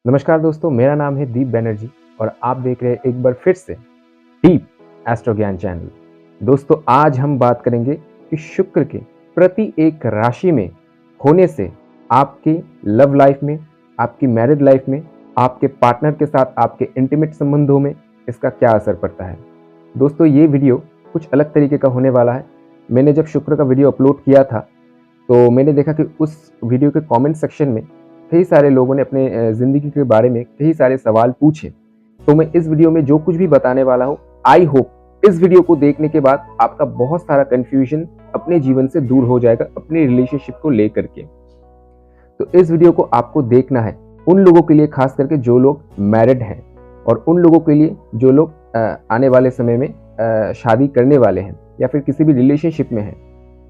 नमस्कार दोस्तों, मेरा नाम है दीप बैनर्जी और आप देख रहे हैं एक बार फिर से डीप एस्ट्रो ज्ञान चैनल। दोस्तों, आज हम बात करेंगे कि शुक्र के प्रति एक राशि में होने से आपकी लव लाइफ में, आपकी मैरिड लाइफ में, आपके पार्टनर के साथ आपके इंटीमेट संबंधों में इसका क्या असर पड़ता है। दोस्तों, ये वीडियो कुछ अलग तरीके का होने वाला है। मैंने जब शुक्र का वीडियो अपलोड किया था तो मैंने देखा कि उस वीडियो के कमेंट सेक्शन में कई सारे लोगों ने अपने ज़िंदगी के बारे में कई सारे सवाल पूछे। तो मैं इस वीडियो में जो कुछ भी बताने वाला हूँ, आई होप इस वीडियो को देखने के बाद आपका बहुत सारा कन्फ्यूजन अपने जीवन से दूर हो जाएगा अपने रिलेशनशिप को लेकर के। तो इस वीडियो को आपको देखना है उन लोगों के लिए, खास करके जो लोग मैरिड हैं, और उन लोगों के लिए जो लोग आने वाले समय में शादी करने वाले हैं या फिर किसी भी रिलेशनशिप में हैं,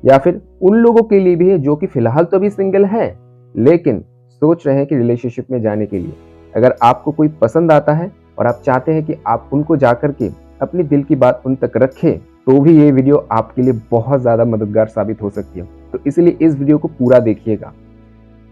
या फिर उन लोगों के लिए भी है जो कि फिलहाल तो अभी सिंगल हैं लेकिन सोच रहे हैं कि रिलेशनशिप में जाने के लिए। अगर आपको कोई पसंद आता है और आप चाहते हैं कि आप उनको जाकर के अपनी दिल की बात उन तक रखें, तो भी ये वीडियो आपके लिए बहुत ज़्यादा मददगार साबित हो सकती है। तो इसलिए इस वीडियो को पूरा देखिएगा।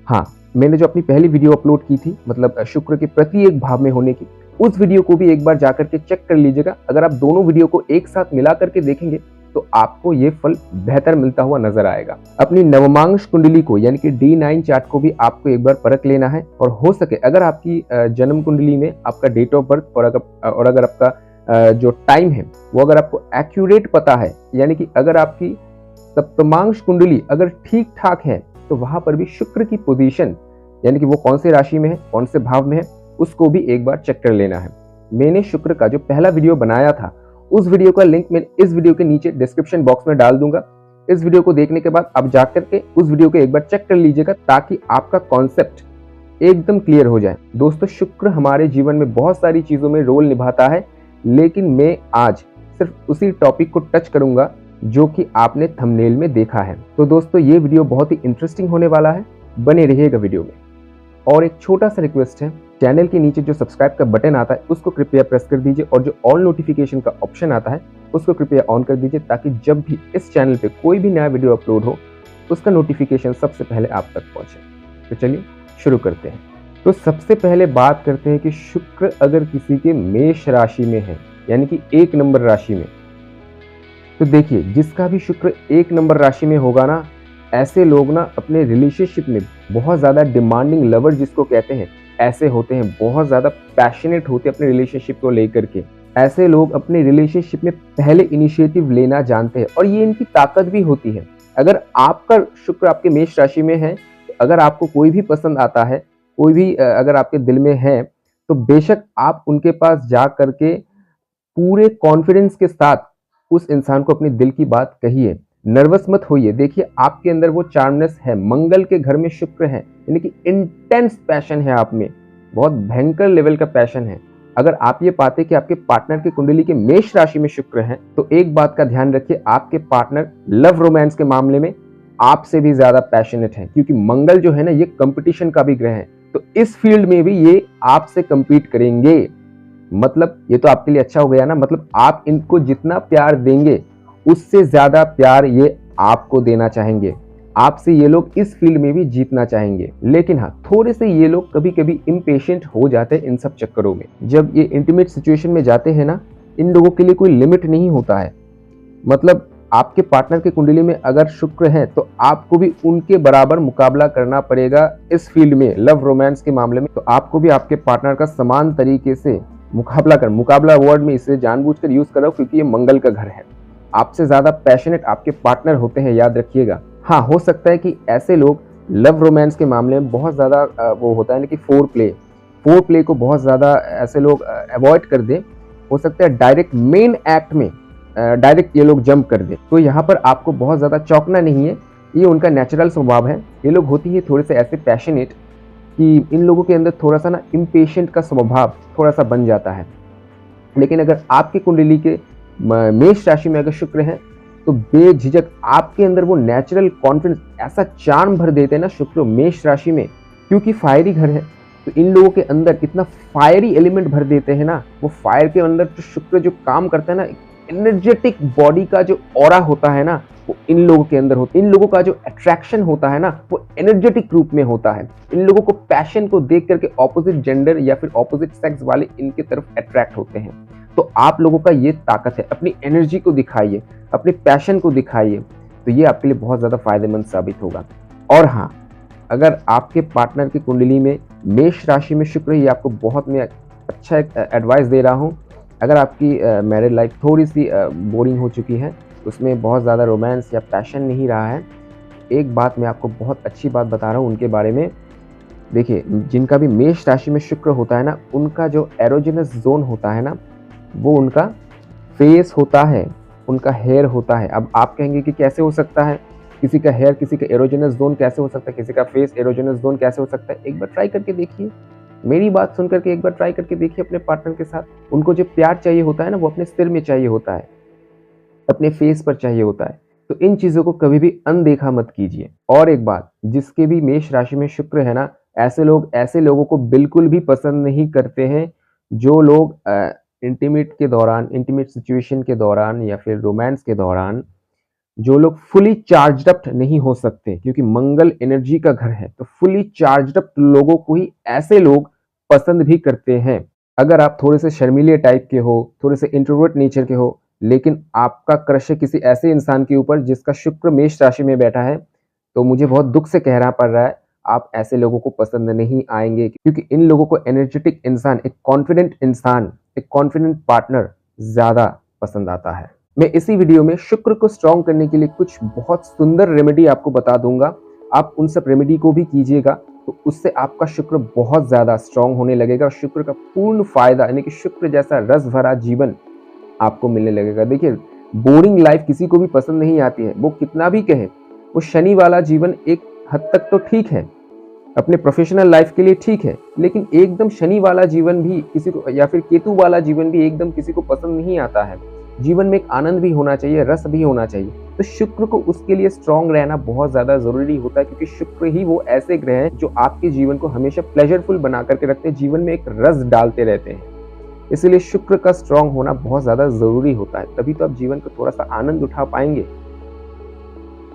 हाँ, मैंने जो अपनी पहली वीडियो अपलोड की थी, मतलब शुक्र के प्रति एक भाव में होने की, उस वीडियो को भी एक बार जाकर के चेक कर लीजिएगा। अगर आप दोनों वीडियो को एक साथ मिला करके देखेंगे तो आपको ये फल बेहतर मिलता हुआ नजर आएगा। अपनी नवमांश कुंडली को यानी कि D9 चार्ट को भी आपको एक बार परख लेना है, और हो सके अगर आपकी जन्म कुंडली में आपका डेट ऑफ बर्थ और अगर आपका जो टाइम है वो अगर आपको एक्यूरेट पता है, यानी कि अगर आपकी सप्तमांश कुंडली अगर ठीक ठाक है, तो वहां पर भी शुक्र की पोजीशन यानी कि वो कौन से राशि में है, कौन से भाव में है, उसको भी एक बार चेक कर लेना है। मैंने शुक्र का जो पहला वीडियो बनाया था, उस वीडियो का लिंक मैं इस वीडियो के नीचे डिस्क्रिप्शन बॉक्स में डाल दूंगा। इस वीडियो को देखने के बाद आप जाकर के उस वीडियो को एक बार चेक कर लीजिएगा, ताकि आपका कॉन्सेप्ट एकदम क्लियर हो जाए। दोस्तों, शुक्र हमारे जीवन में बहुत सारी चीजों में रोल निभाता है, लेकिन मैं आज सिर्फ उसी टॉपिक को टच करूंगा जो कि आपने थंबनेल में देखा है। तो दोस्तों, ये वीडियो बहुत ही इंटरेस्टिंग होने वाला है, बने रहिएगा वीडियो में। और एक छोटा सा रिक्वेस्ट है, चैनल के नीचे जो सब्सक्राइब का बटन आता है उसको कृपया प्रेस कर दीजिए, और जो ऑल नोटिफिकेशन का ऑप्शन आता है उसको कृपया ऑन कर दीजिए, ताकि जब भी इस चैनल पे कोई भी नया वीडियो अपलोड हो उसका नोटिफिकेशन सबसे पहले आप तक पहुंचे। तो चलिए शुरू करते हैं। तो सबसे पहले बात करते हैं कि शुक्र अगर किसी के मेष राशि में है, यानी कि 1 नंबर राशि में, तो देखिए जिसका भी शुक्र 1 नंबर राशि में होगा ना, ऐसे लोग ना अपने रिलेशनशिप में बहुत ज़्यादा डिमांडिंग लवर जिसको कहते हैं, ऐसे होते हैं, बहुत ज़्यादा पैशनेट होते हैं अपने रिलेशनशिप को लेकर के। ऐसे लोग अपने रिलेशनशिप में पहले इनिशिएटिव लेना जानते हैं, और ये इनकी ताकत भी होती है। अगर आपका शुक्र आपके मेष राशि में है, तो अगर आपको कोई भी पसंद आता है, कोई भी अगर आपके दिल में है, तो बेशक आप उनके पास जा करके पूरे कॉन्फिडेंस के साथ उस इंसान को अपने दिल की बात कहिए, नर्वस मत होइए। देखिए आपके अंदर वो चार्मनेस है, मंगल के घर में शुक्र है, यानी कि इंटेंस पैशन है आप में, बहुत भयंकर लेवल का पैशन है। अगर आप ये पाते कि आपके पार्टनर की कुंडली के मेष राशि में शुक्र है, तो एक बात का ध्यान रखिए, आपके पार्टनर लव रोमांस के मामले में आपसे भी ज्यादा पैशनेट है, क्योंकि मंगल जो है ना, ये कंपटीशन का भी ग्रह है। तो इस फील्ड में भी ये आपसे कंपीट करेंगे। मतलब ये तो आपके लिए अच्छा हो गया ना, मतलब आप इनको जितना प्यार देंगे उससे ज्यादा प्यार ये आपको देना चाहेंगे। आपसे ये लोग इस फील्ड में भी जीतना चाहेंगे। लेकिन हाँ, थोड़े से ये लोग कभी कभी इम्पेशेंट हो जाते हैं इन सब चक्करों में। जब ये इंटीमेट सिचुएशन में जाते हैं ना, इन लोगों के लिए कोई लिमिट नहीं होता है। मतलब आपके पार्टनर की कुंडली में अगर शुक्र है, तो आपको भी उनके बराबर मुकाबला करना पड़ेगा इस फील्ड में, लव रोमांस के मामले में। तो आपको भी आपके पार्टनर का समान तरीके से मुकाबला वर्ड में इसे जानबूझकर यूज कर रहा हूं क्योंकि ये मंगल का घर है। आपसे ज्यादा पैशनेट आपके पार्टनर होते हैं, याद रखिएगा। हाँ, हो सकता है कि ऐसे लोग लव रोमांस के मामले में बहुत ज्यादा वो होता है ना कि फोर प्ले को बहुत ज्यादा ऐसे लोग अवॉइड कर दें। हो सकता है डायरेक्ट मेन एक्ट में डायरेक्ट ये लोग जंप कर दें। तो यहाँ पर आपको बहुत ज्यादा चौंकना नहीं है, ये उनका नेचुरल स्वभाव है। ये लोग होती है थोड़े से ऐसे पैशनेट कि इन लोगों के अंदर थोड़ा सा ना इम्पेशेंट का स्वभाव थोड़ा सा बन जाता है। लेकिन अगर आपकी कुंडली के मेष राशि में अगर शुक्र है, तो बेझिझक आपके अंदर वो नेचुरल कॉन्फिडेंस, ऐसा चार्म भर देते हैं ना शुक्र मेष राशि में, क्योंकि फायरी घर है। तो इन लोगों के अंदर इतना फायरी एलिमेंट भर देते हैं ना, वो फायर के अंदर जो शुक्र जो काम करता है ना, एनर्जेटिक बॉडी का जो ऑरा होता है ना, वो इन लोगों के अंदर होता है। इन लोगों का जो अट्रैक्शन होता है ना, वो एनर्जेटिक रूप में होता है। इन लोगों को पैशन को देख करके ऑपोजिट जेंडर या फिर ऑपोजिट सेक्स वाले इनके तरफ अट्रैक्ट होते हैं। तो आप लोगों का ये ताकत है, अपनी एनर्जी को दिखाइए, अपने पैशन को दिखाइए, तो ये आपके लिए बहुत ज़्यादा फायदेमंद साबित होगा। और हाँ, अगर आपके पार्टनर की कुंडली में मेष राशि में शुक्र, ये आपको बहुत मैं अच्छा एडवाइस दे रहा हूँ। अगर आपकी मैरिड लाइफ थोड़ी सी बोरिंग हो चुकी है, उसमें बहुत ज़्यादा रोमांस या पैशन नहीं रहा है, एक बात मैं आपको बहुत अच्छी बात बता रहा हूँ उनके बारे में। देखिए, जिनका भी मेष राशि में शुक्र होता है ना, उनका जो एरोजेनस जोन होता है ना, वो उनका फेस होता है, उनका हेयर होता है। अब आप कहेंगे कि कैसे हो सकता है, किसी का हेयर, किसी का एरोजेनस जोन कैसे हो सकता है, किसी का फेस एरोजेनस जोन कैसे हो सकता है? एक बार ट्राई करके देखिए, मेरी बात सुन करके एक बार ट्राई करके देखिए अपने पार्टनर के साथ। उनको जो प्यार चाहिए होता है ना, वो अपने सिर में चाहिए होता है, अपने फेस पर चाहिए होता है। तो इन चीज़ों को कभी भी अनदेखा मत कीजिए। और एक बात, जिसके भी मेष राशि में शुक्र है ना, ऐसे लोगों को बिल्कुल भी पसंद नहीं करते हैं, जो लोग इंटीमेट सिचुएशन के दौरान या फिर रोमांस के दौरान जो लोग फुली चार्ज्ड अप नहीं हो सकते, क्योंकि मंगल एनर्जी का घर है, तो फुली चार्ज्ड अप लोगों को ही ऐसे लोग पसंद भी करते हैं। अगर आप थोड़े से शर्मीले टाइप के हो, थोड़े से इंट्रोवर्ट नेचर के हो, लेकिन आपका क्रश है किसी ऐसे इंसान के ऊपर जिसका शुक्र मेष राशि में बैठा है, तो मुझे बहुत दुख से कहना पड़ रहा है, आप ऐसे लोगों को पसंद नहीं आएंगे, क्योंकि इन लोगों को एनर्जेटिक इंसान, एक कॉन्फिडेंट पार्टनर ज्यादा पसंद आता है। मैं इसी वीडियो में शुक्र को स्ट्रॉन्ग करने के लिए कुछ बहुत सुंदर रेमेडी आपको बता दूंगा। आप उन सब रेमेडी को भी कीजिएगा, तो उससे आपका शुक्र बहुत ज्यादा स्ट्रॉन्ग होने लगेगा। शुक्र का पूर्ण फायदा, यानी कि शुक्र जैसा रस भरा जीवन आपको मिलने लगेगा। देखिए, बोरिंग लाइफ किसी को भी पसंद नहीं आती है, वो कितना भी कहे। वो शनि वाला जीवन एक हद तक तो ठीक है, अपने प्रोफेशनल लाइफ के लिए ठीक है, लेकिन एकदम शनि वाला जीवन भी किसी को, या फिर केतु वाला जीवन भी एकदम किसी को पसंद नहीं आता है। जीवन में एक आनंद भी होना चाहिए, रस भी होना चाहिए। तो शुक्र को उसके लिए स्ट्रांग रहना बहुत ज्यादा जरूरी होता है, क्योंकि शुक्र ही वो ऐसे ग्रह हैं जो आपके जीवन को हमेशा प्लेजरफुल बना करके रखते हैं, जीवन में एक रस डालते रहते हैं। इसलिए शुक्र का स्ट्रांग होना बहुत ज्यादा जरूरी होता है, तभी तो आप जीवन को थोड़ा सा आनंद उठा पाएंगे।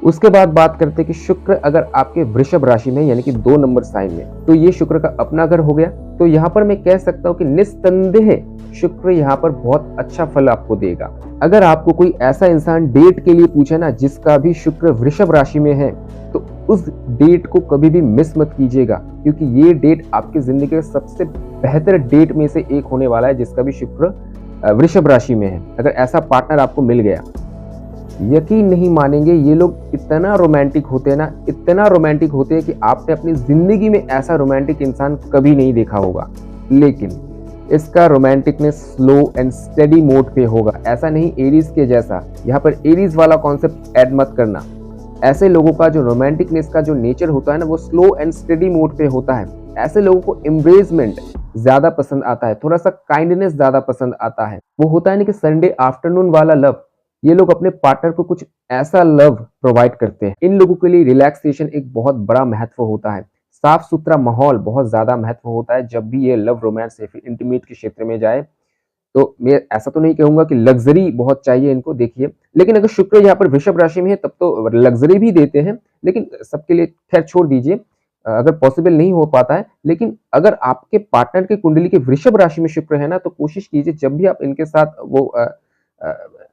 उसके बाद बात करते हैं कि शुक्र अगर आपके वृषभ राशि में, यानी कि 2 नंबर साइन में, तो ये शुक्र का अपना घर हो गया। तो यहाँ पर मैं कह सकता हूँ कि निस्संदेह शुक्र यहाँ पर बहुत अच्छा फल आपको देगा। अगर आपको कोई ऐसा इंसान डेट के लिए पूछे ना जिसका भी शुक्र वृषभ राशि में है, तो उस डेट को कभी भी मिस मत कीजिएगा, क्योंकि ये डेट आपकी जिंदगी का सबसे बेहतर डेट में से एक होने वाला है, जिसका भी शुक्र वृषभ राशि में है। अगर ऐसा पार्टनर आपको मिल गया, यकीन नहीं मानेंगे, ये लोग इतना रोमांटिक होते हैं ना, इतना रोमांटिक होते हैं कि आपने अपनी जिंदगी में ऐसा रोमांटिक इंसान कभी नहीं देखा होगा। लेकिन इसका रोमांटिकनेस स्लो एंड स्टेडी मोड पे होगा, ऐसा नहीं एरीज के जैसा। यहाँ पर एरीज वाला कॉन्सेप्ट ऐड मत करना। ऐसे लोगों का जो रोमांटिकनेस का जो नेचर होता है ना, वो स्लो एंड स्टेडी मोड पे होता है। ऐसे लोगों को एम्ब्रेसमेंट ज्यादा पसंद आता है, थोड़ा सा काइंडनेस ज्यादा पसंद आता है। वो होता है ना कि संडे आफ्टरनून वाला लव, ये लोग अपने पार्टनर को कुछ ऐसा लव प्रोवाइड करते हैं। इन लोगों के लिए रिलैक्सेशन एक बहुत बड़ा महत्व होता है, साफ सुथरा माहौल बहुत ज्यादा महत्व होता है जब भी ये लव रोमांस या फिर इंटीमेट के क्षेत्र में जाए। तो मैं ऐसा तो नहीं कहूंगा कि लग्जरी बहुत चाहिए इनको, देखिए, लेकिन अगर शुक्र यहाँ पर वृषभ राशि में है तब तो लग्जरी भी देते हैं, लेकिन सबके लिए खैर छोड़ दीजिए, अगर पॉसिबल नहीं हो पाता है। लेकिन अगर आपके पार्टनर की कुंडली के वृषभ राशि में शुक्र है ना, तो कोशिश कीजिए जब भी आप इनके साथ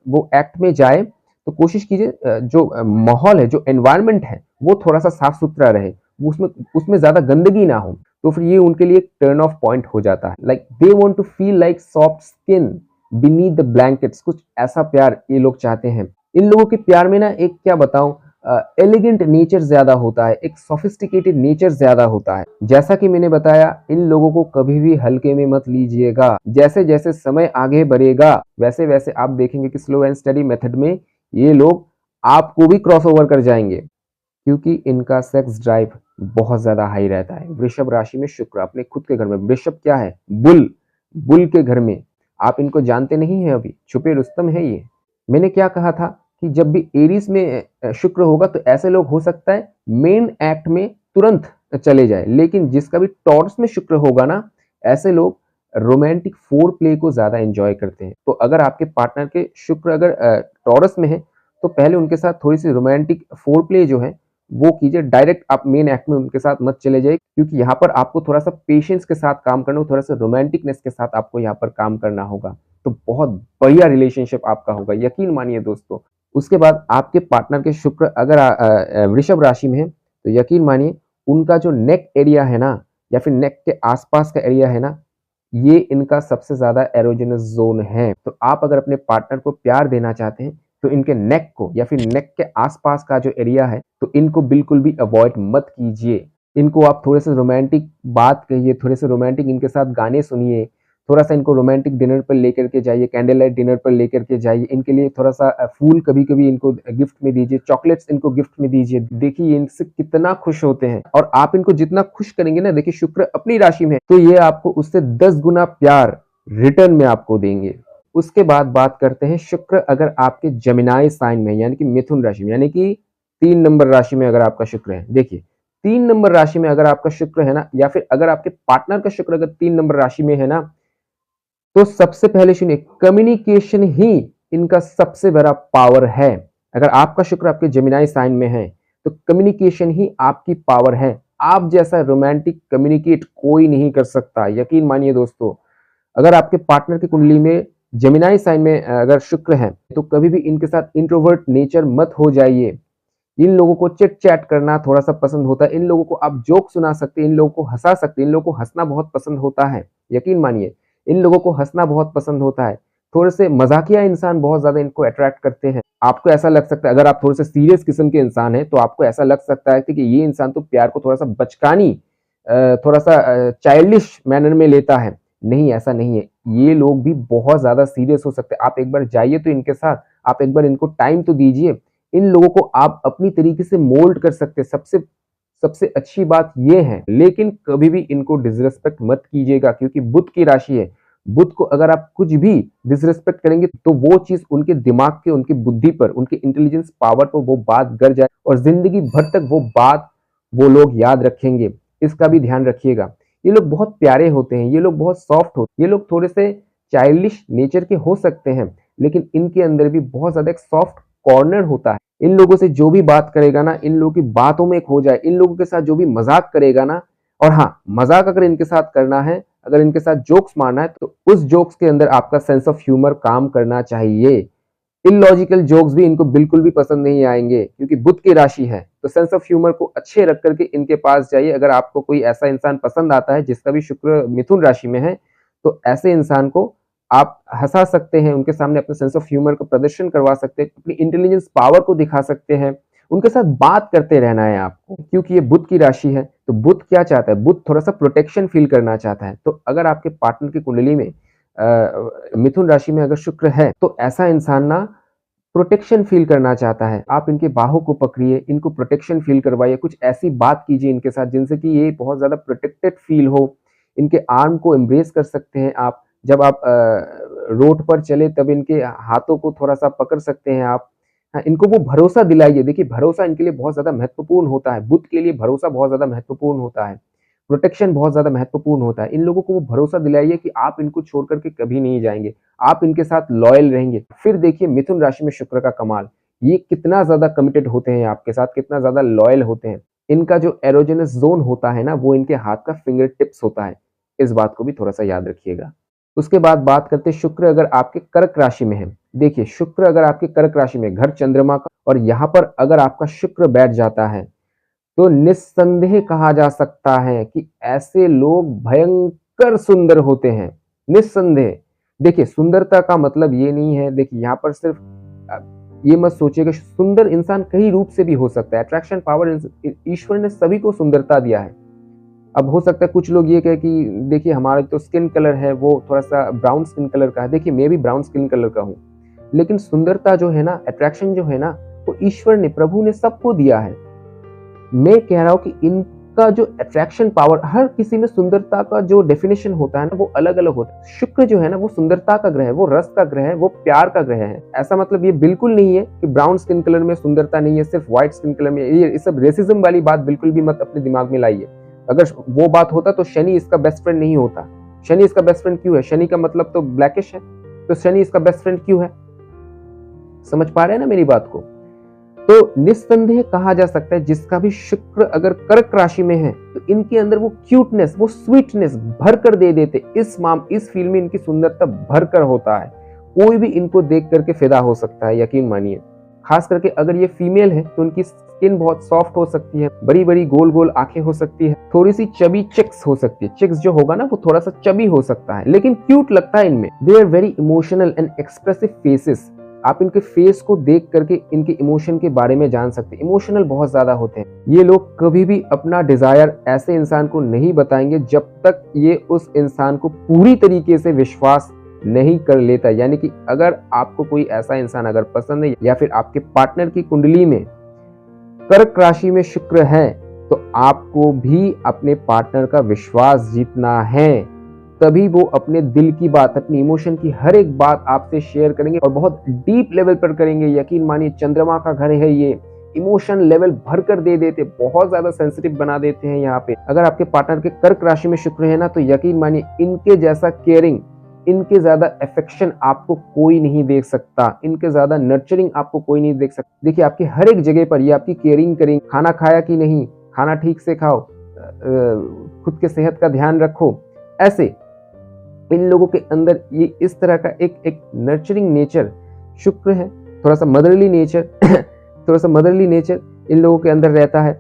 वो एक्ट में जाए, तो कोशिश कीजिए जो माहौल है, जो एनवायरनमेंट है, वो थोड़ा सा साफ सुथरा रहे, उसमें ज्यादा गंदगी ना हो। तो फिर ये उनके लिए एक टर्न ऑफ पॉइंट हो जाता है। Like they want to feel like soft skin beneath the blankets, कुछ ऐसा प्यार ये लोग चाहते हैं। इन लोगों के प्यार में ना, एक क्या बताऊं, एलिगेंट नेचर ज्यादा होता है, एक सोफिस्टिकेटेड नेचर ज्यादा होता है। जैसा कि मैंने बताया, इन लोगों को कभी भी हल्के में मत लीजिएगा। जैसे जैसे समय आगे बढ़ेगा, वैसे वैसे आप देखेंगे कि स्लो एंड स्टडी मेथड में ये लोग आपको भी क्रॉस ओवर कर जाएंगे, क्योंकि इनका सेक्स ड्राइव बहुत ज्यादा हाई रहता है। वृषभ राशि में शुक्र अपने खुद के घर में, वृषभ क्या है, बुल के घर में। आप इनको जानते नहीं है, अभी छुपे रुस्तम है ये। मैंने क्या कहा था कि जब भी एरीज में शुक्र होगा तो ऐसे लोग हो सकता है मेन एक्ट में तुरंत चले जाए, लेकिन जिसका भी टॉरस में शुक्र होगा ना, ऐसे लोग रोमांटिक फोर प्ले को ज़्यादा एंजॉय करते हैं। तो अगर आपके पार्टनर के शुक्र अगर टॉरस में है, तो पहले उनके साथ थोड़ी-सी रोमांटिक फोर प्ले जो है, वो कीजिए। डायरेक्ट आप मेन एक्ट में उनके साथ मत चले जाइए, क्योंकि यहाँ पर आपको थोड़ा-सा पेशेंस के साथ काम करना होगा, थोड़ा-सा रोमांटिकनेस के साथ आपको यहाँ पर काम करना होगा। तो बहुत बढ़िया रिलेशनशिप आपका होगा, यकीन मानिए दोस्तों। उसके बाद आपके पार्टनर के शुक्र अगर वृषभ राशि में है, तो यकीन मानिए उनका जो नेक एरिया है ना, या फिर नेक के आसपास का एरिया है ना, ये इनका सबसे ज़्यादा एरोजेनस ज़ोन है। तो आप अगर अपने पार्टनर को प्यार देना चाहते हैं, तो इनके नेक को या फिर नेक के आसपास का जो एरिया है, तो इनको बिल्कुल भी अवॉइड मत कीजिए। इनको आप थोड़े-से रोमांटिक बात कहिए, थोड़े-से रोमांटिक इनके साथ गाने सुनिए, थोड़ा-सा इनको रोमांटिक डिनर पर लेकर के जाइए, कैंडल लाइट डिनर पर लेकर के जाइए। इनके लिए थोड़ा-सा फूल कभी-कभी इनको गिफ्ट में दीजिए, चॉकलेट्स इनको गिफ्ट में दीजिए। देखिए ये इनसे कितना खुश होते हैं, और आप इनको जितना खुश करेंगे ना, देखिए शुक्र अपनी राशि में है, तो ये आपको उससे 10 गुना प्यार रिटर्न में आपको देंगे। उसके बाद बात करते हैं शुक्र अगर आपके जेमिनी साइन में, यानी कि मिथुन राशि में, यानी कि 3 नंबर राशि में अगर आपका शुक्र है। देखिए 3 नंबर राशि में अगर आपका शुक्र है ना, या फिर अगर आपके पार्टनर का शुक्र अगर 3 नंबर राशि में है ना, तो सबसे पहले सुनिए, कम्युनिकेशन ही इनका सबसे बड़ा पावर है। अगर आपका शुक्र आपके जेमिनी साइन में है, तो कम्युनिकेशन ही आपकी पावर है। आप जैसा रोमांटिक कम्युनिकेट कोई नहीं कर सकता, यकीन मानिए दोस्तों। अगर आपके पार्टनर की कुंडली में जेमिनी साइन में अगर शुक्र है, तो कभी भी इनके साथ इंट्रोवर्ट नेचर मत हो जाइए। इन लोगों को चिट चैट करना थोड़ा सा पसंद होता है, इन लोगों को आप जोक सुना सकते हैं, इन लोगों को हंसा सकते हैं, इन लोगों को हंसना बहुत पसंद होता है, यकीन मानिए इन लोगों को हंसना बहुत पसंद होता है। थोड़े से मजाकिया इंसान बहुत ज्यादा इनको अट्रैक्ट करते हैं। आपको ऐसा लग सकता है, अगर आप थोड़े से सीरियस किस्म के इंसान हैं, तो आपको ऐसा लग सकता है कि ये इंसान तो प्यार को थोड़ा सा बचकानी, थोड़ा सा चाइल्डिश मैनर में लेता है। नहीं, ऐसा नहीं है। ये लोग भी बहुत ज्यादा सीरियस हो सकते हैं। आप एक बार जाइए तो इनके साथ, आप एक बार इनको टाइम तो दीजिए। इन लोगों को आप अपनी तरीके से मोल्ड कर सकते हैं। सबसे सबसे अच्छी बात ये है, लेकिन कभी भी इनको डिसरिस्पेक्ट मत कीजिएगा, क्योंकि बुध की राशि है। बुध को अगर आप कुछ भी डिसरिस्पेक्ट करेंगे, तो वो चीज उनके दिमाग के, उनकी बुद्धि पर, उनके इंटेलिजेंस पावर पर वो बात गर जाए, और जिंदगी भर तक वो बात वो लोग याद रखेंगे। इसका भी ध्यान रखिएगा। ये लोग बहुत प्यारे होते हैं, ये लोग बहुत सॉफ्ट होते हैं, ये लोग थोड़े से चाइल्डिश नेचर के हो सकते हैं, लेकिन इनके अंदर भी बहुत ज्यादा एक सॉफ्ट कॉर्नर होता है। इन लोगों से जो भी बात करेगा ना, इन लोगों की बातों में खो जाए, इन लोगों के साथ जो भी मजाक करेगा ना, और हाँ, मजाक अगर इनके साथ करना है, अगर इनके साथ जोक्स मारना है, तो उस जोक्स के अंदर आपका सेंस ऑफ ह्यूमर काम करना चाहिए। इलॉजिकल जोक्स भी इनको बिल्कुल भी पसंद नहीं आएंगे, क्योंकि बुध की राशि है। तो सेंस ऑफ ह्यूमर को अच्छे रख करके इनके पास जाइए। अगर आपको कोई ऐसा इंसान पसंद आता है जिसका भी शुक्र मिथुन राशि में है, तो ऐसे इंसान को आप हंसा सकते हैं, उनके सामने अपने सेंस ऑफ ह्यूमर का प्रदर्शन करवा सकते हैं, अपनी इंटेलिजेंस पावर को दिखा सकते हैं। उनके साथ बात करते रहना है आपको, क्योंकि ये बुध की राशि है। तो बुध क्या चाहता है? बुध थोड़ा सा प्रोटेक्शन फील करना चाहता है। तो अगर आपके पार्टनर की कुंडली में मिथुन राशि में अगर शुक्र है, तो ऐसा इंसान ना प्रोटेक्शन फील करना चाहता है। आप इनके बाहों को पकड़िए, इनको प्रोटेक्शन फील करवाइए, कुछ ऐसी बात कीजिए इनके साथ जिनसे कि ये बहुत ज़्यादा प्रोटेक्टेड फील हो। इनके आर्म को एम्ब्रेस कर सकते हैं आप। जब आप रोड पर चले, तब इनके हाथों को थोड़ा-सा पकड़ सकते हैं आप। हाँ, इनको वो भरोसा दिलाइए। देखिए, भरोसा इनके लिए बहुत ज़्यादा महत्वपूर्ण होता है। बुध के लिए भरोसा बहुत ज़्यादा महत्वपूर्ण होता है। प्रोटेक्शन बहुत ज़्यादा महत्वपूर्ण होता है। इन लोगों को वो भरोसा दिलाइए कि आप इनको छोड़ कर के कभी नहीं जाएँगे। आप इनके साथ लॉयल रहेंगे। फिर देखिए मिथुन राशि में शुक्र का कमाल। ये कितना ज़्यादा कमिटेड होते हैं आपके साथ, कितना ज़्यादा लॉयल होते हैं। इनका जो एरोजेनस ज़ोन होता है ना, वो इनके हाथ का फिंगर टिप्स होता है। इस बात को भी थोड़ा-सा याद रखिएगा। उसके बाद बात करते हैं शुक्र अगर आपके कर्क राशि में है। देखिए, शुक्र अगर आपके कर्क राशि में, घर चंद्रमा का, और यहाँ पर अगर आपका शुक्र बैठ जाता है, तो निस्संदेह कहा जा सकता है कि ऐसे लोग भयंकर सुंदर होते हैं। निस्संदेह। देखिए, सुंदरता का मतलब ये नहीं है, देखिए यहाँ पर सिर्फ ये मत सोचिए कि सुंदर इंसान कई रूप से भी हो सकता है। अट्रैक्शन पावर, ईश्वर ने सभी को सुंदरता दिया है। अब हो सकता है कुछ लोग ये कहे कि देखिए हमारा तो स्किन कलर है वो थोड़ा सा ब्राउन स्किन कलर का है। देखिए, मैं भी ब्राउन स्किन कलर का हूँ, लेकिन सुंदरता जो है ना, अट्रैक्शन जो है ना, वो ईश्वर ने, प्रभु ने सबको दिया है। मैं कह रहा हूं कि इनका जो अट्रैक्शन पावर, हर किसी में सुंदरता का जो डेफिनेशन होता है ना, वो अलग अलग होता है। शुक्र जो है ना, वो सुंदरता का ग्रह है, वो रस का ग्रह है, वो प्यार का ग्रह है। ऐसा मतलब ये बिल्कुल नहीं है कि ब्राउन स्किन कलर में सुंदरता नहीं है, सिर्फ व्हाइट स्किन कलर में। ये सब रेसिज्म वाली बात बिल्कुल भी मत अपने दिमाग में लाइए। अगर वो बात होता तो शनि इसका बेस्ट फ्रेंड नहीं होता। शनि इसका बेस्ट फ्रेंड क्यों है? शनि का मतलब तो ब्लैकिश है, तो शनि इसका बेस्ट फ्रेंड क्यों है? समझ पा रहे हैं ना मेरी बात को? तो निस्संदेह कहा जा सकता है जिसका भी शुक्र अगर कर्क राशि में है तो इनके अंदर वो क्यूटनेस, वो स्वीटनेस भर कर दे देते। इस फील्ड में इनकी सुंदरता भर कर होता है। कोई भी इनको देख करके फिदा हो सकता है, यकीन मानिए। खास करके अगर ये फीमेल है तो उनकी स्किन बहुत सॉफ्ट हो सकती है, बड़ी बड़ी गोल गोल आंखें हो सकती है, थोड़ी सी चबी चिक्स हो सकती है। चिक्स जो होगा ना वो थोड़ा सा चबी हो सकता है, लेकिन क्यूट लगता है इनमें। They are very emotional and expressive faces. आप इनके फेस को देख करके इनके इमोशन के बारे में जान सकते हैं। इमोशनल बहुत ज्यादा होते हैं ये लोग। कभी भी अपना डिजायर ऐसे इंसान को नहीं बताएंगे जब तक ये उस इंसान को पूरी तरीके से विश्वास नहीं कर लेता। यानी कि अगर आपको कोई ऐसा इंसान अगर पसंद है या फिर आपके पार्टनर की कुंडली में कर्क राशि में शुक्र है तो आपको भी अपने पार्टनर का विश्वास जीतना है। तभी वो अपने दिल की बात, अपनी इमोशन की हर एक बात आपसे शेयर करेंगे और बहुत डीप लेवल पर करेंगे। यकीन मानिए चंद्रमा का घर है ये। इमोशन लेवल भर कर दे देते, बहुत ज्यादा सेंसिटिव बना देते हैं यहाँ पे। अगर आपके पार्टनर के कर्क राशि में शुक्र है ना तो यकीन मानिए इनके जैसा केयरिंग, इनके ज्यादा अफेक्शन आपको कोई नहीं देख सकता, इनके ज्यादा नर्चरिंग आपको कोई नहीं देख सकता। देखिए आपकी हर एक जगह पर ये आपकी केयरिंग करेंगे। खाना खाया कि नहीं, खाना ठीक से खाओ, खुद के सेहत का ध्यान रखो। ऐसे इन लोगों के अंदर ये इस तरह का एक नर्चरिंग नेचर शुक्र है, थोड़ा सा मदरली नेचर थोड़ा सा मदरली नेचर इन लोगों के अंदर रहता है।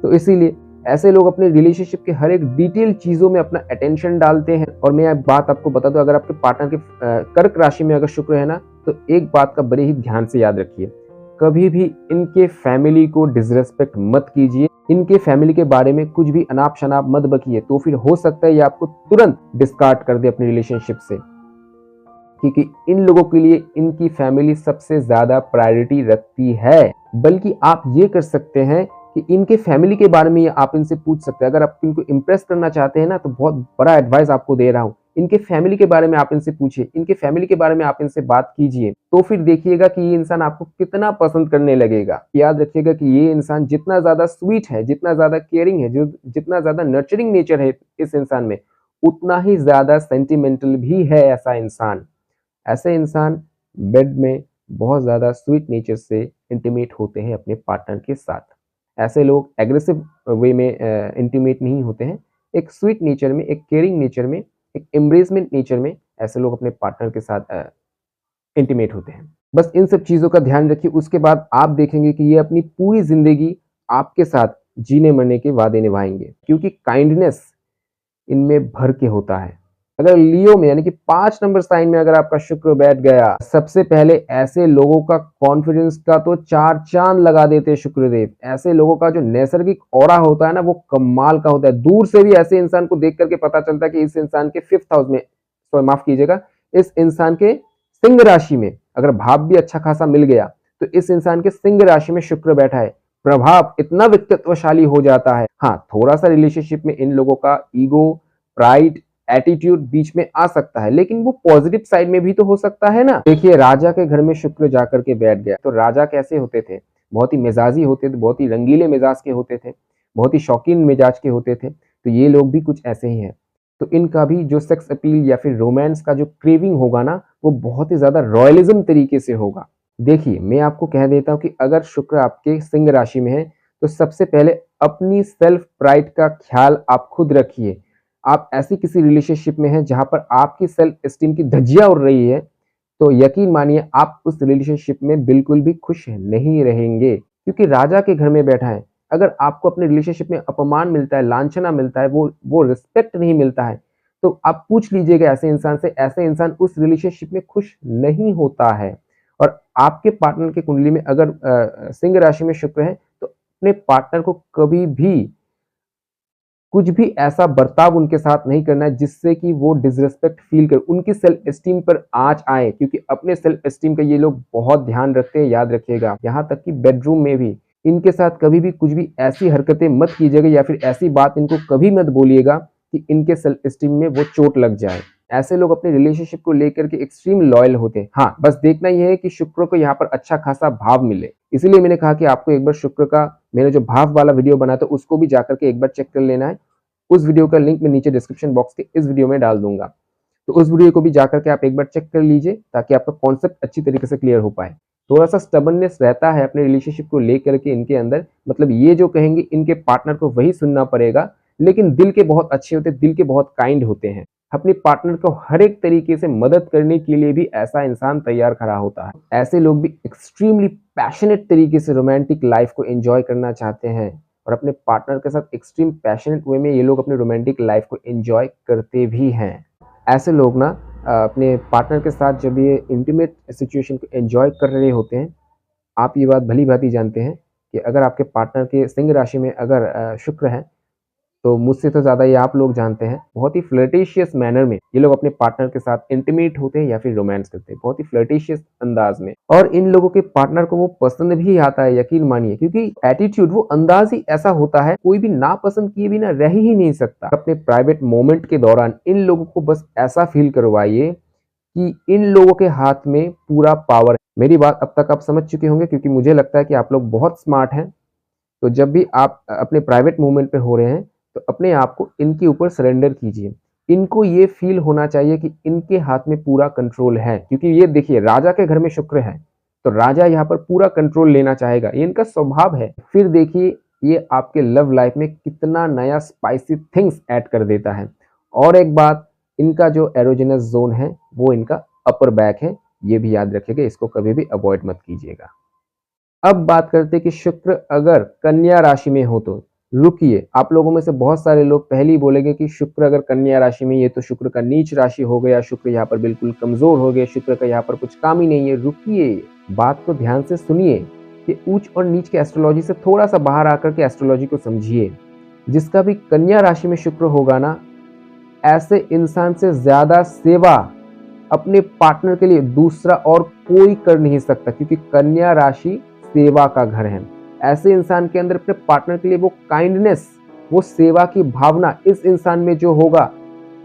तो इसीलिए ऐसे लोग अपने रिलेशनशिप के हर एक डिटेल चीजों में अपना अटेंशन डालते हैं। और मैं बात आपको बता दूं, अगर आपके पार्टनर के कर्क राशि में अगर शुक्र है ना तो एक बात का बड़े ही ध्यान से याद रखिए, कभी भी इनके फैमिली को डिसरेस्पेक्ट मत कीजिए। इनके फैमिली के बारे में कुछ भी अनाप शनाप मत बकिए, तो फिर हो सकता है ये आपको तुरंत डिस्कार्ड कर दे अपनी रिलेशनशिप से। क्योंकि इन लोगों के लिए इनकी फैमिली सबसे ज्यादा प्रायोरिटी रखती है। बल्कि आप ये कर सकते हैं कि इनके फैमिली के बारे में आप इनसे पूछ सकते हैं। अगर आप इनको इम्प्रेस करना चाहते हैं ना तो बहुत बड़ा एडवाइस आपको दे रहा हूं, इनके फैमिली के बारे में आप इनसे पूछिए, इनके फैमिली के बारे में आप इनसे बात कीजिए, तो फिर देखिएगा कि ये इंसान आपको कितना पसंद करने लगेगा। याद रखिएगा कि ये इंसान जितना ज्यादा स्वीट है, जितना ज्यादा केयरिंग है, जितना ज्यादा नर्चरिंग नेचर है इस इंसान में, उतना ही ज्यादा सेंटिमेंटल भी है ऐसा इंसान। ऐसे इंसान बेड में बहुत ज्यादा स्वीट नेचर से इंटीमेट होते हैं अपने पार्टनर के साथ। ऐसे लोग एग्रेसिव वे में इंटीमेट नहीं होते हैं। एक स्वीट नेचर में, एक केयरिंग नेचर में, एक एम्ब्रेसमेंट नेचर में ऐसे लोग अपने पार्टनर के साथ इंटीमेट होते हैं। बस इन सब चीज़ों का ध्यान रखिए। उसके बाद आप देखेंगे कि ये अपनी पूरी जिंदगी आपके साथ जीने मरने के वादे निभाएंगे, क्योंकि काइंडनेस इनमें भर के होता है। अगर लियो में यानी कि 5 नंबर साइन में अगर आपका शुक्र बैठ गया, सबसे पहले ऐसे लोगों का कॉन्फिडेंस का तो 4 चांद लगा देते हैं शुक्रदेव। ऐसे लोगों का जो नैसर्गिक ऑरा होता है ना वो कमाल का होता है। दूर से भी ऐसे इंसान को देख करके पता चलता है कि इस इंसान के 5th हाउस में, सॉरी माफ कीजिएगा, इस इंसान के सिंह राशि में अगर भाव भी अच्छा खासा मिल गया तो इस इंसान के सिंह राशि में शुक्र बैठा है। प्रभाव इतना व्यक्तित्वशाली हो जाता है। हाँ, थोड़ा सा रिलेशनशिप में इन लोगों का ईगो, प्राइड, एटीट्यूड बीच में आ सकता है, लेकिन वो पॉजिटिव साइड में भी तो हो सकता है ना। देखिए राजा के घर में शुक्र जाकर के बैठ गया तो राजा कैसे होते थे? बहुत ही मिजाजी होते थे, बहुत ही रंगीले मिजाज के होते थे, बहुत ही शौकीन मिजाज के होते थे। तो ये लोग भी कुछ ऐसे ही हैं। तो इनका भी जो सेक्स अपील या फिर रोमांस का जो क्रेविंग होगा ना वो बहुत ही ज्यादा रॉयलिज्म तरीके से होगा। देखिए मैं आपको कह देता हूं कि अगर शुक्र आपके सिंह राशि में है तो सबसे पहले अपनी सेल्फ प्राइड का ख्याल आप खुद रखिए। आप ऐसी किसी रिलेशनशिप में हैं जहां पर आपकी सेल्फ एस्टीम की धज्जियां उड़ रही है तो यकीन मानिए आप उस रिलेशनशिप में बिल्कुल भी खुश नहीं रहेंगे, क्योंकि राजा के घर में बैठा है। अगर आपको अपने रिलेशनशिप में अपमान मिलता है, लांछना मिलता है, वो रिस्पेक्ट नहीं मिलता है, तो आप पूछ लीजिएगा ऐसे इंसान से, ऐसे इंसान उस रिलेशनशिप में खुश नहीं होता है। और आपके पार्टनर की कुंडली में अगर सिंह राशि में शुक्र है तो अपने पार्टनर को कभी भी कुछ भी ऐसा बर्ताव उनके साथ नहीं करना है जिससे कि वो डिसरिस्पेक्ट फील कर, उनकी सेल्फ एस्टीम पर आंच आए, क्योंकि अपने सेल्फ एस्टीम का ये लोग बहुत ध्यान रखते हैं, याद रखिएगा। यहाँ तक कि बेडरूम में भी इनके साथ कभी भी कुछ भी ऐसी हरकतें मत कीजिएगा या फिर ऐसी बात इनको कभी मत बोलिएगा कि इनके सेल्फ एस्टीम में वो चोट लग जाए। ऐसे लोग अपने रिलेशनशिप को लेकर के एक्सट्रीम लॉयल होते हैं। हाँ, बस देखना यह है कि शुक्र को यहाँ पर अच्छा खासा भाव मिले। इसीलिए मैंने कहा कि आपको एक बार शुक्र का मैंने जो भाव वाला वीडियो बनाया था उसको भी जाकर के एक बार चेक कर लेना है। उस वीडियो का लिंक मैं नीचे डिस्क्रिप्शन बॉक्स के इस वीडियो में डाल दूंगा, तो उस वीडियो को भी जाकर के आप एक बार चेक कर लीजिए ताकि आपका कॉन्सेप्ट अच्छी तरीके से क्लियर हो पाए। थोड़ा सा स्टबर्ननेस रहता है अपने रिलेशनशिप को लेकर के इनके अंदर, मतलब ये जो कहेंगे इनके पार्टनर को वही सुनना पड़ेगा, लेकिन दिल के बहुत अच्छे होते हैं, दिल के बहुत काइंड होते हैं। अपने पार्टनर को हर एक तरीके से मदद करने के लिए भी ऐसा इंसान तैयार खड़ा होता है। ऐसे लोग भी एक्सट्रीमली पैशनेट तरीके से रोमांटिक लाइफ को एंजॉय करना चाहते हैं और अपने पार्टनर के साथ एक्सट्रीम पैशनेट वे में ये लोग अपने रोमांटिक लाइफ को एंजॉय करते भी हैं। ऐसे लोग ना अपने पार्टनर के साथ जब ये इंटीमेट सिचुएशन को एंजॉय कर रहे होते हैं, आप ये बात भली भांति जानते हैं कि अगर आपके पार्टनर के सिंह राशि में अगर शुक्र है, तो मुझसे तो ज़्यादा ये आप लोग जानते हैं, बहुत ही फ्लर्टिशियस मैनर में ये लोग अपने पार्टनर के साथ इंटीमेट होते हैं या फिर रोमांस करते हैं, बहुत ही फ्लर्टिशियस अंदाज में। और इन लोगों के पार्टनर को वो पसंद भी आता है, यकीन मानिए, क्योंकि एटीट्यूड, वो अंदाज ही ऐसा होता है, कोई भी ना पसंद किए बिना रह ही नहीं सकता। अपने प्राइवेट मोमेंट के दौरान इन लोगों को बस ऐसा फील करवाइए कि इन लोगों के हाथ में पूरा पावर है। मेरी बात अब तक आप समझ चुके होंगे, क्योंकि मुझे लगता है कि आप लोग बहुत स्मार्ट हैं। तो जब भी आप अपने प्राइवेट मूवमेंट पे हो रहे हैं, तो अपने आप को इनके ऊपर सरेंडर कीजिए। इनको ये फील होना चाहिए कि इनके हाथ में पूरा कंट्रोल है, क्योंकि ये देखिए राजा के घर में शुक्र है, तो राजा यहाँ पर पूरा कंट्रोल लेना चाहेगा, ये इनका स्वभाव है। फिर देखिए ये आपके लव लाइफ में कितना नया स्पाइसी थिंग्स ऐड कर देता है। और एक बात, इनका जो एरोजेनस जोन है वो इनका अपर बैक है, ये भी याद रखिएगा, इसको कभी भी अवॉइड मत कीजिएगा। अब बात करते हैं कि शुक्र अगर कन्या राशि में हो तो रुकिए। आप लोगों में से बहुत सारे लोग पहले ही बोलेंगे कि शुक्र अगर कन्या राशि में, ये तो शुक्र का नीच राशि हो गया, शुक्र यहाँ पर बिल्कुल कमजोर हो गया, शुक्र का यहाँ पर कुछ काम ही नहीं है। रुकिए, बात को ध्यान से सुनिए कि ऊंच और नीच के एस्ट्रोलॉजी से थोड़ा सा बाहर आकर के एस्ट्रोलॉजी को समझिए। जिसका भी कन्या राशि में शुक्र होगा ना, ऐसे इंसान से ज्यादा सेवा अपने पार्टनर के लिए दूसरा और कोई कर नहीं सकता, क्योंकि कन्या राशि सेवा का घर है। ऐसे इंसान के अंदर अपने पार्टनर के लिए वो काइंडनेस, वो सेवा की भावना इस इंसान में जो होगा,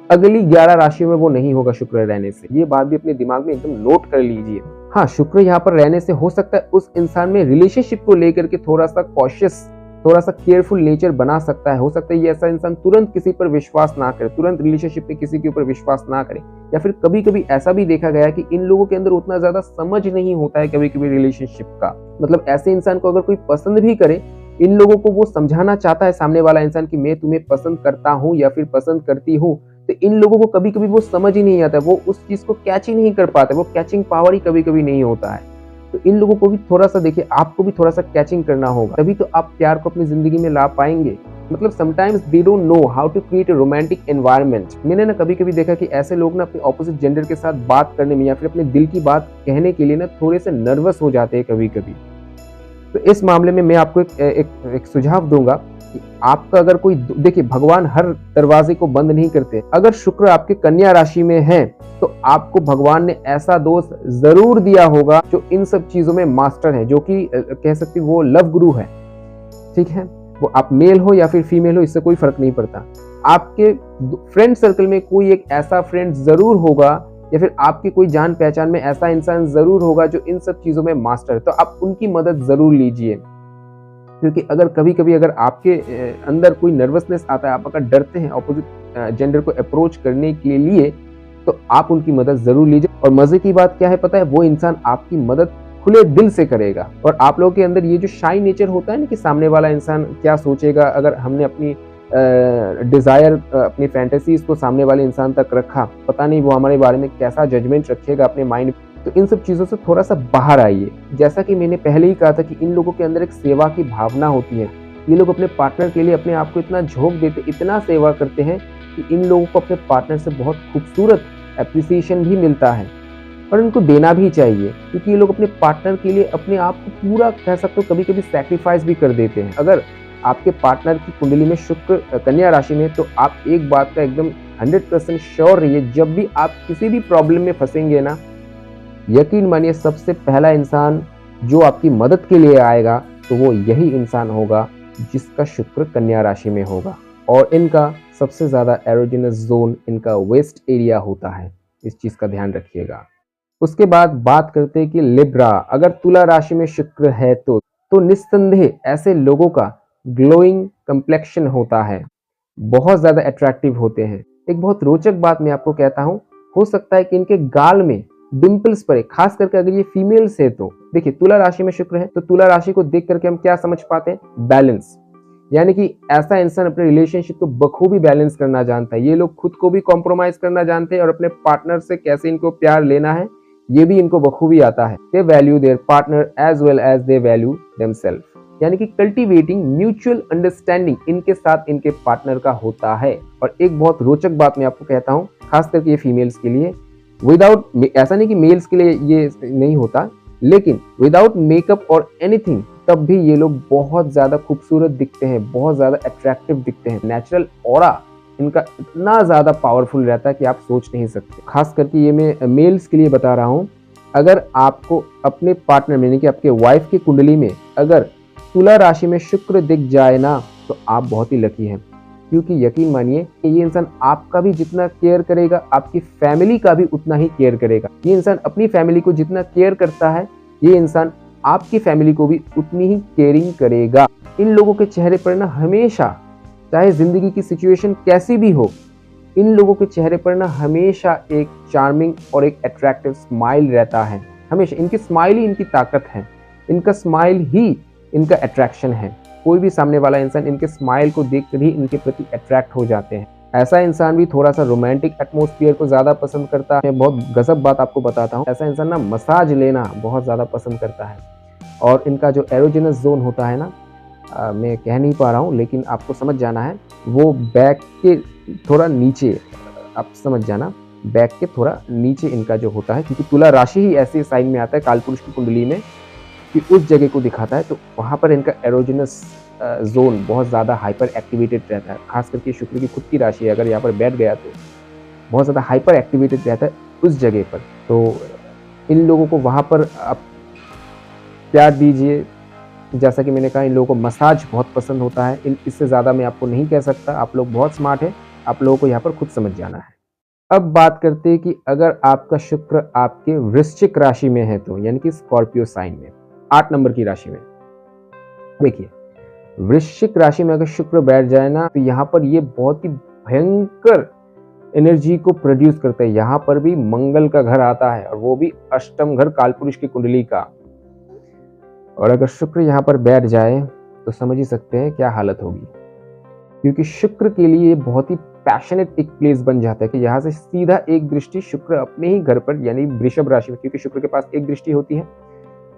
अगली 11 राशियों में वो नहीं होगा शुक्र रहने से। ये बात भी अपने दिमाग में एकदम नोट कर लीजिए। हाँ, शुक्र यहाँ पर रहने से हो सकता है उस इंसान में रिलेशनशिप को लेकर के थोड़ा सा कॉशियस, थोड़ा सा केयरफुल नेचर बना सकता है। हो सकता है ये ऐसा इंसान तुरंत किसी पर विश्वास ना करे, तुरंत रिलेशनशिप में किसी के ऊपर विश्वास ना करे, या फिर कभी कभी ऐसा भी देखा गया कि इन लोगों के अंदर उतना ज्यादा समझ नहीं होता है कभी कभी रिलेशनशिप का। मतलब ऐसे इंसान को अगर कोई पसंद भी करे, इन लोगों को वो समझाना चाहता है सामने वाला इंसान कि मैं तुम्हें पसंद करता हूँ या फिर पसंद करती हूँ, तो इन लोगों को कभी कभी वो समझ ही नहीं आता, वो उस चीज को कैच ही नहीं कर पाते, वो कैचिंग पावर ही कभी कभी नहीं होता है। तो इन लोगों को भी थोड़ा सा देखिए, आपको भी थोड़ा सा कैचिंग करना होगा, तभी तो आप प्यार को अपनी जिंदगी में ला पाएंगे। मतलब sometimes they don't know how to create a romantic environment. मैंने ना कभी कभी देखा कि ऐसे लोग ना अपने ऑपोजिट जेंडर के साथ बात करने में या फिर अपने दिल की बात कहने के लिए ना थोड़े से नर्वस हो जाते हैं कभी कभी। तो इस मामले में मैं आपको एक सुझाव दूंगा कि आपका अगर कोई, देखिए भगवान हर दरवाजे को बंद नहीं करते। अगर शुक्र आपके कन्या राशि में है, तो आपको भगवान ने ऐसा दोस्त जरूर दिया होगा जो इन सब चीजों में मास्टर है, जो कि कह सकते वो लव गुरु है। ठीक है, वो आप मेल हो या फिर फीमेल हो, इससे कोई फर्क नहीं पड़ता। आपके फ्रेंड सर्कल में कोई एक ऐसा फ्रेंड जरूर होगा, या फिर आपकी कोई जान पहचान में ऐसा इंसान जरूर होगा जो इन सब चीजों में मास्टर है, तो आप उनकी मदद जरूर लीजिए। क्योंकि अगर कभी कभी अगर आपके अंदर कोई नर्वसनेस आता है, आप अगर डरते हैं अपोजिट जेंडर को अप्रोच करने के लिए, तो आप उनकी मदद जरूर लीजिए। और मजे की बात क्या है पता है, वो इंसान आपकी मदद खुले दिल से करेगा। और आप लोगों के अंदर ये जो शाई नेचर होता है ना कि सामने वाला इंसान क्या सोचेगा, अगर हमने अपनी डिजायर, अपनी फैंटेसीज को सामने वाले इंसान तक रखा, पता नहीं वो हमारे बारे में कैसा जजमेंट रखेगा अपने माइंड। तो इन सब चीजों से थोड़ा सा बाहर आइए। जैसा कि मैंने पहले ही कहा था कि इन लोगों के अंदर एक सेवा की भावना होती है। ये लोग अपने पार्टनर के लिए अपने आप को इतना झोंक देते, इतना सेवा करते हैं कि इन लोगों को अपने पार्टनर से बहुत खूबसूरत एप्रिसिएशन भी मिलता है, और इनको देना भी चाहिए, क्योंकि ये लोग अपने पार्टनर के लिए अपने आप को पूरा, कह सकते हो कभी कभी सैक्रिफाइस भी कर देते हैं। अगर आपके पार्टनर की कुंडली में शुक्र कन्या राशि में, तो आप एक बात का एकदम 100% श्योर रहिए, जब भी आप किसी भी प्रॉब्लम में फंसेंगे ना, यकीन मानिए सबसे पहला इंसान जो आपकी मदद के लिए आएगा, तो वो यही इंसान होगा जिसका शुक्र कन्या राशि में होगा। और इनका सबसे ज्यादा एरोजेनस जोन इनका वेस्ट एरिया होता है, इस चीज का ध्यान रखिएगा। उसके बाद बात करते हैं कि लिब्रा, अगर तुला राशि में शुक्र है तो निस्संदेह ऐसे लोगों का ग्लोइंग कंप्लेक्शन होता है। बहुत ज़्यादा अट्रैक्टिव होते हैं। एक बहुत रोचक बात मैं आपको कहता हूँ, हो सकता है कि इनके गाल में डिंपल्स पड़े, खास करके अगर ये फीमेल्स है तो। देखिए तुला राशि में शुक्र है तो तुला राशि को देख करके हम क्या समझ पाते हैं? बैलेंस। यानी कि ऐसा इंसान अपने रिलेशनशिप को बखूबी बैलेंस करना जानता है। ये लोग खुद को भी कॉम्प्रोमाइज करना जानते हैं और अपने पार्टनर से कैसे इनको प्यार लेना है ये भी इनको बखूबी आता है। They value their partner as well as they value themselves. यानी कि कल्टीवेटिंग म्यूचुअल अंडरस्टैंडिंग इनके साथ इनके पार्टनर का होता है। और एक बहुत रोचक बात मैं आपको कहता हूँ, खास करके ये फीमेल्स के लिए, विदाउट, ऐसा नहीं कि मेल्स के लिए ये नहीं होता, लेकिन विदाउट मेकअप और एनीथिंग तब भी ये लोग बहुत ज्यादा खूबसूरत दिखते हैं, बहुत ज्यादा अट्रैक्टिव दिखते हैं। नेचुरल ऑरा इनका इतना ज्यादा पावरफुल रहता है कि आप सोच नहीं सकते। खास करके ये मैं मेल्स के लिए बता रहा हूँ। अगर आपको अपने पार्टनर में यानी कि आपके वाइफ की कुंडली में अगर तुला राशि में शुक्र दिख जाए ना तो आप बहुत ही लकी हैं, क्योंकि यकीन मानिए कि ये इंसान आपका भी जितना केयर करेगा आपकी फैमिली का भी उतना ही केयर करेगा। ये इंसान अपनी फैमिली को जितना केयर करता है ये इंसान आपकी फैमिली को भी उतनी ही केयरिंग करेगा। इन लोगों के चेहरे पर ना हमेशा, चाहे जिंदगी की सिचुएशन कैसी भी हो, इन लोगों के चेहरे पर ना हमेशा एक चार्मिंग और एक अट्रैक्टिव स्माइल रहता है। हमेशा इनकी स्माइल ही इनकी ताकत है, इनका स्माइल ही इनका अट्रैक्शन है। कोई भी सामने वाला इंसान इनके स्माइल को देखकर ही इनके प्रति अट्रैक्ट हो जाते हैं। ऐसा इंसान भी थोड़ा सा रोमांटिक एटमॉस्फेयर को ज्यादा पसंद करता है। बहुत गजब बात आपको बताता हूँ, ऐसा इंसान ना मसाज लेना बहुत ज्यादा पसंद करता है। और इनका जो एरोजेनस जोन होता है ना, मैं कह नहीं पा रहा हूँ लेकिन आपको समझ जाना है, वो बैक के थोड़ा नीचे, आप समझ जाना, बैक के थोड़ा नीचे इनका जो होता है, क्योंकि तुला राशि ही ऐसे साइन में आता है कालपुरुष की कुंडली में कि उस जगह को दिखाता है, तो वहाँ पर इनका एरोजेनस जोन बहुत ज़्यादा हाइपर एक्टिवेटेड रहता है। खास करके शुक्र की खुद की राशि है, अगर यहाँ पर बैठ गया तो बहुत ज़्यादा हाइपर एक्टिवेटेड रहता है उस जगह पर। तो इन लोगों को वहाँ पर आप प्यार दीजिए। जैसा कि मैंने कहा, इन लोगों को मसाज बहुत पसंद होता है। इससे ज़्यादा मैं आपको नहीं कह सकता। आप लोग बहुत स्मार्ट हैं, आप लोगों को यहाँ पर खुद समझ जाना है। अब बात करते हैं कि अगर आपका शुक्र आपके वृश्चिक राशि में है तो, यानी कि स्कॉर्पियो साइन में 8 नंबर की राशि में। देखिए वृश्चिक राशि में अगर शुक्र बैठ जाए ना तो यहाँ पर ये बहुत ही भयंकर एनर्जी को प्रोड्यूस करता है। यहाँ पर भी मंगल का घर आता है और वो भी अष्टम घर कालपुरुष की कुंडली का। और अगर शुक्र यहाँ पर बैठ जाए तो समझ ही सकते हैं क्या हालत होगी, क्योंकि शुक्र के लिए बहुत ही पैशनेट एक प्लेस बन जाता है कि यहाँ से सीधा एक दृष्टि शुक्र अपने ही घर पर, यानी वृषभ राशि में, क्योंकि शुक्र के पास एक दृष्टि होती है,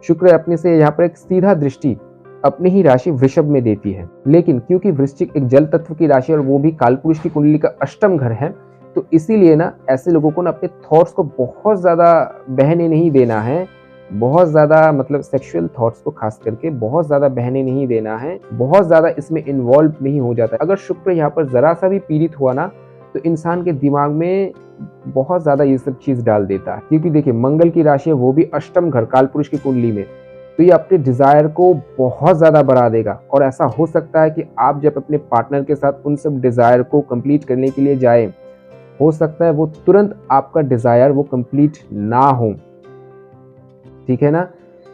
शुक्र अपने से यहाँ पर एक सीधा दृष्टि अपनी ही राशि वृषभ में देती है। लेकिन क्योंकि वृश्चिक एक जल तत्व की राशि और वो भी कालपुरुष की कुंडली का अष्टम घर है, तो इसीलिए ना ऐसे लोगों को ना अपने थॉट्स को बहुत ज्यादा बहने नहीं देना है, बहुत ज्यादा मतलब सेक्सुअल थॉट्स को खास करके बहुत ज्यादा बहने नहीं देना है, बहुत ज्यादा इसमें इन्वॉल्व नहीं हो जाता है। अगर शुक्र यहाँ पर जरा सा भी पीड़ित हुआ ना तो इंसान के दिमाग में बहुत ज्यादा ये सब चीज डाल देता है, क्योंकि देखिए मंगल की राशि है वो भी अष्टम घर कालपुरुष की कुंडली में, तो ये अपने डिजायर को बहुत ज्यादा बढ़ा देगा। और ऐसा हो सकता है कि आप जब अपने पार्टनर के साथ उन सब डिजायर को कंप्लीट करने के लिए जाए, हो सकता है वो तुरंत आपका डिजायर वो कंप्लीट ना हो, ठीक है ना।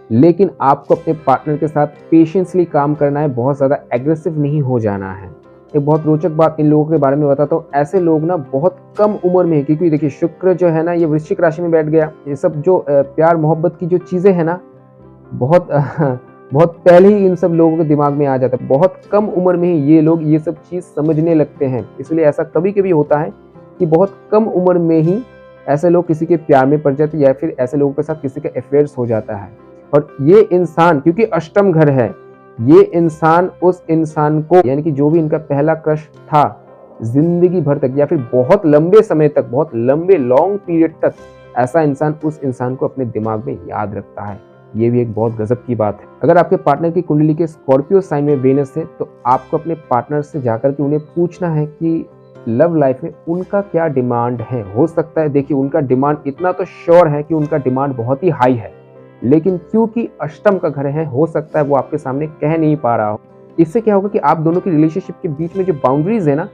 लेकिन आपको अपने पार्टनर के साथ पेशेंसली काम करना है, बहुत ज्यादा एग्रेसिव नहीं हो जाना है। एक बहुत रोचक बात इन लोगों के बारे में बताता हूँ। ऐसे लोग ना बहुत कम उम्र में, क्योंकि देखिए शुक्र जो है ना ये वृश्चिक राशि में बैठ गया, ये सब जो प्यार मोहब्बत की जो चीजें है ना बहुत बहुत पहले ही इन सब लोगों के दिमाग में आ जाता है। बहुत कम उम्र में ही ये लोग ये सब चीज समझने लगते हैं। इसलिए ऐसा कभी कभी होता है कि बहुत कम उम्र में ही ऐसे लोग किसी के प्यार में पड़ जाते हैं या फिर ऐसे लोगों के साथ किसी का अफेयर्स हो जाता है। और ये इंसान, क्योंकि अष्टम घर है, ये इंसान उस इंसान को, यानी कि जो भी इनका पहला क्रश था, जिंदगी भर तक या फिर बहुत लंबे समय तक, बहुत लंबे लॉन्ग पीरियड तक ऐसा इंसान उस इंसान को अपने दिमाग में याद रखता है। ये भी एक बहुत गजब की बात है। अगर आपके पार्टनर की कुंडली के स्कॉर्पियो साइन में वेनस है तो आपको अपने पार्टनर से जाकर के उन्हें पूछना है कि लव लाइफ में उनका क्या डिमांड है। हो सकता है, देखिए उनका डिमांड इतना तो श्योर है कि उनका डिमांड बहुत ही हाई है, लेकिन क्योंकि अष्टम का घर है, हो सकता है वो आपके सामने कह नहीं पा रहा हो। इससे क्या होगा कि आप दोनों की रिलेशनशिप के बीच में जो बाउंड्रीज है ना,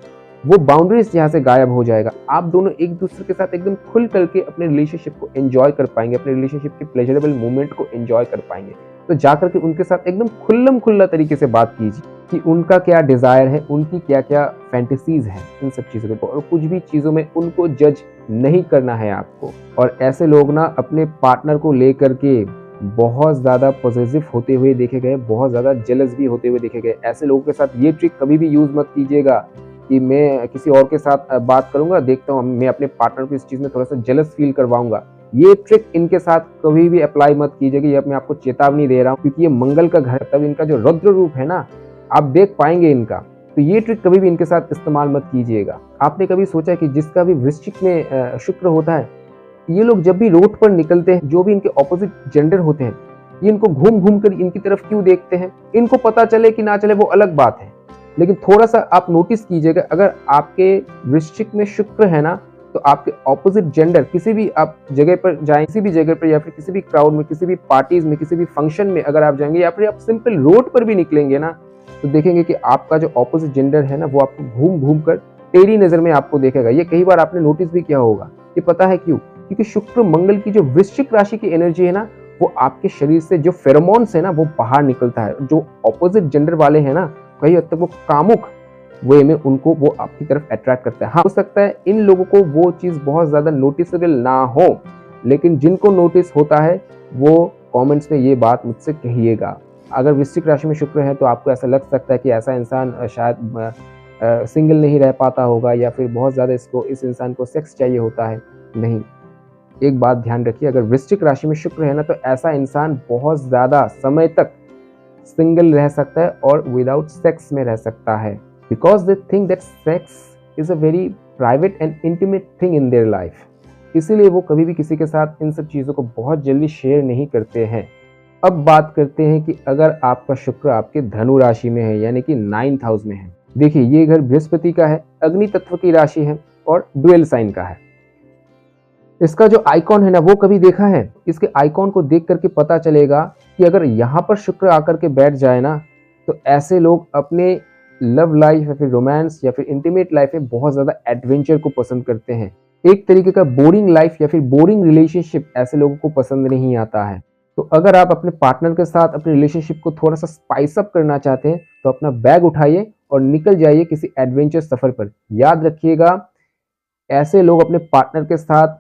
वो बाउंड्रीज यहाँ से गायब हो जाएगा। आप दोनों एक दूसरे के साथ एकदम खुल करके अपने रिलेशनशिप को एंजॉय कर पाएंगे, अपने रिलेशनशिप के प्लेजरेबल मोमेंट को एंजॉय कर पाएंगे। तो जाकर के उनके साथ एकदम खुल्लम खुल्ला तरीके से बात कीजिए कि उनका क्या डिज़ायर है, उनकी क्या क्या फैंटेसीज़ हैं, इन सब चीज़ों को, और कुछ भी चीज़ों में उनको जज नहीं करना है आपको। और ऐसे लोग ना अपने पार्टनर को लेकर के बहुत ज़्यादा पॉसेसिव होते हुए देखे गए, बहुत ज़्यादा जेलस भी होते हुए देखे गए। ऐसे लोगों के साथ ये ट्रिक कभी भी यूज़ मत कीजिएगा कि मैं किसी और के साथ बात करूँगा, देखता हूँ मैं अपने पार्टनर को इस चीज़ में थोड़ा-सा जेलस फ़ील करवाऊँगा। ये ट्रिक इनके साथ कभी भी अप्लाई मत कीजिएगा, ये मैं आपको चेतावनी दे रहा हूँ, क्योंकि ये मंगल का घर है, तब इनका जो रुद्र रूप है ना, आप देख पाएँगे इनका। तो ये ट्रिक कभी भी इनके साथ इस्तेमाल मत कीजिएगा। आपने कभी सोचा है कि जिसका भी वृश्चिक में शुक्र होता है, ये लोग जब भी रोड पर निकलते हैं, जो भी इनके ऑपोजिट जेंडर होते हैं, ये इनको घूम-घूम कर इनकी तरफ क्यों देखते हैं? इनको पता चले कि ना चले वो अलग बात है। लेकिन थोड़ा-सा आप नोटिस कीजिएगा, अगर आपके वृश्चिक में शुक्र है ना, तो आपके ऑपोजिट जेंडर किसी भी आप जगह पर जाएँ, किसी भी जगह पर या फिर किसी भी क्राउड में, किसी भी पार्टीज़ में, किसी भी फंक्शन में अगर आप जाएँगे या फिर आप सिंपल रोड पर भी निकलेंगे ना, तो देखेंगे कि आपका जो ऑपोजिट जेंडर है ना, वो आपको घूम-घूम कर टेढ़ी नज़र में आपको देखेगा। ये कई बार आपने नोटिस भी किया होगा। ये पता है क्यों? क्योंकि शुक्र मंगल की जो वृश्चिक राशि की एनर्जी है ना, वो आपके शरीर से जो फेरोमोन्स है ना, वो बाहर निकलता है। जो ऑपोजिट जेंडर वाले हैं ना, कई हद तक वो कामुक वे में उनको वो आपकी तरफ अट्रैक्ट करता है। हाँ, हो सकता है इन लोगों को वो चीज़ बहुत ज़्यादा नोटिसेबल ना हो, लेकिन जिनको नोटिस होता है वो कमेंट्स में ये बात मुझसे कहिएगा। अगर वृश्चिक राशि में शुक्र है तो आपको ऐसा लग सकता है कि ऐसा इंसान शायद सिंगल नहीं रह पाता होगा, या फिर बहुत ज़्यादा इस इंसान को सेक्स चाहिए होता है। नहीं, एक बात ध्यान रखिए, अगर वृश्चिक राशि में शुक्र है ना, तो ऐसा इंसान बहुत ज़्यादा समय तक सिंगल रह सकता है और विदाउट सेक्स में रह सकता है, because they think that sex is a very private and intimate thing in their life. इसीलिए वो कभी भी किसी के साथ इन सब चीज़ों को बहुत जल्दी शेयर नहीं करते हैं। अब बात करते हैं कि अगर आपका शुक्र आपके धनु राशि में है, यानी कि 9th हाउस में है। देखिए, ये घर बृहस्पति का है, अग्नि तत्व की राशि है और ड्वेल साइन का है। इसका जो आइकॉन है ना, वो कभी देखा है? इसके आइकॉन को देख करके पता चलेगा कि अगर यहाँ पर शुक्र आकर के बैठ जाए ना, तो ऐसे लोग अपने लव लाइफ या फिर रोमांस या फिर इंटीमेट लाइफ में बहुत ज़्यादा एडवेंचर को पसंद करते हैं। एक तरीके का बोरिंग लाइफ या फिर बोरिंग रिलेशनशिप ऐसे लोगों को पसंद नहीं आता है। तो अगर आप अपने पार्टनर के साथ अपने रिलेशनशिप को थोड़ा सा स्पाइस अप करना चाहते हैं, तो अपना बैग उठाइए और निकल जाइए किसी एडवेंचर सफ़र पर। याद रखिएगा, ऐसे लोग अपने पार्टनर के साथ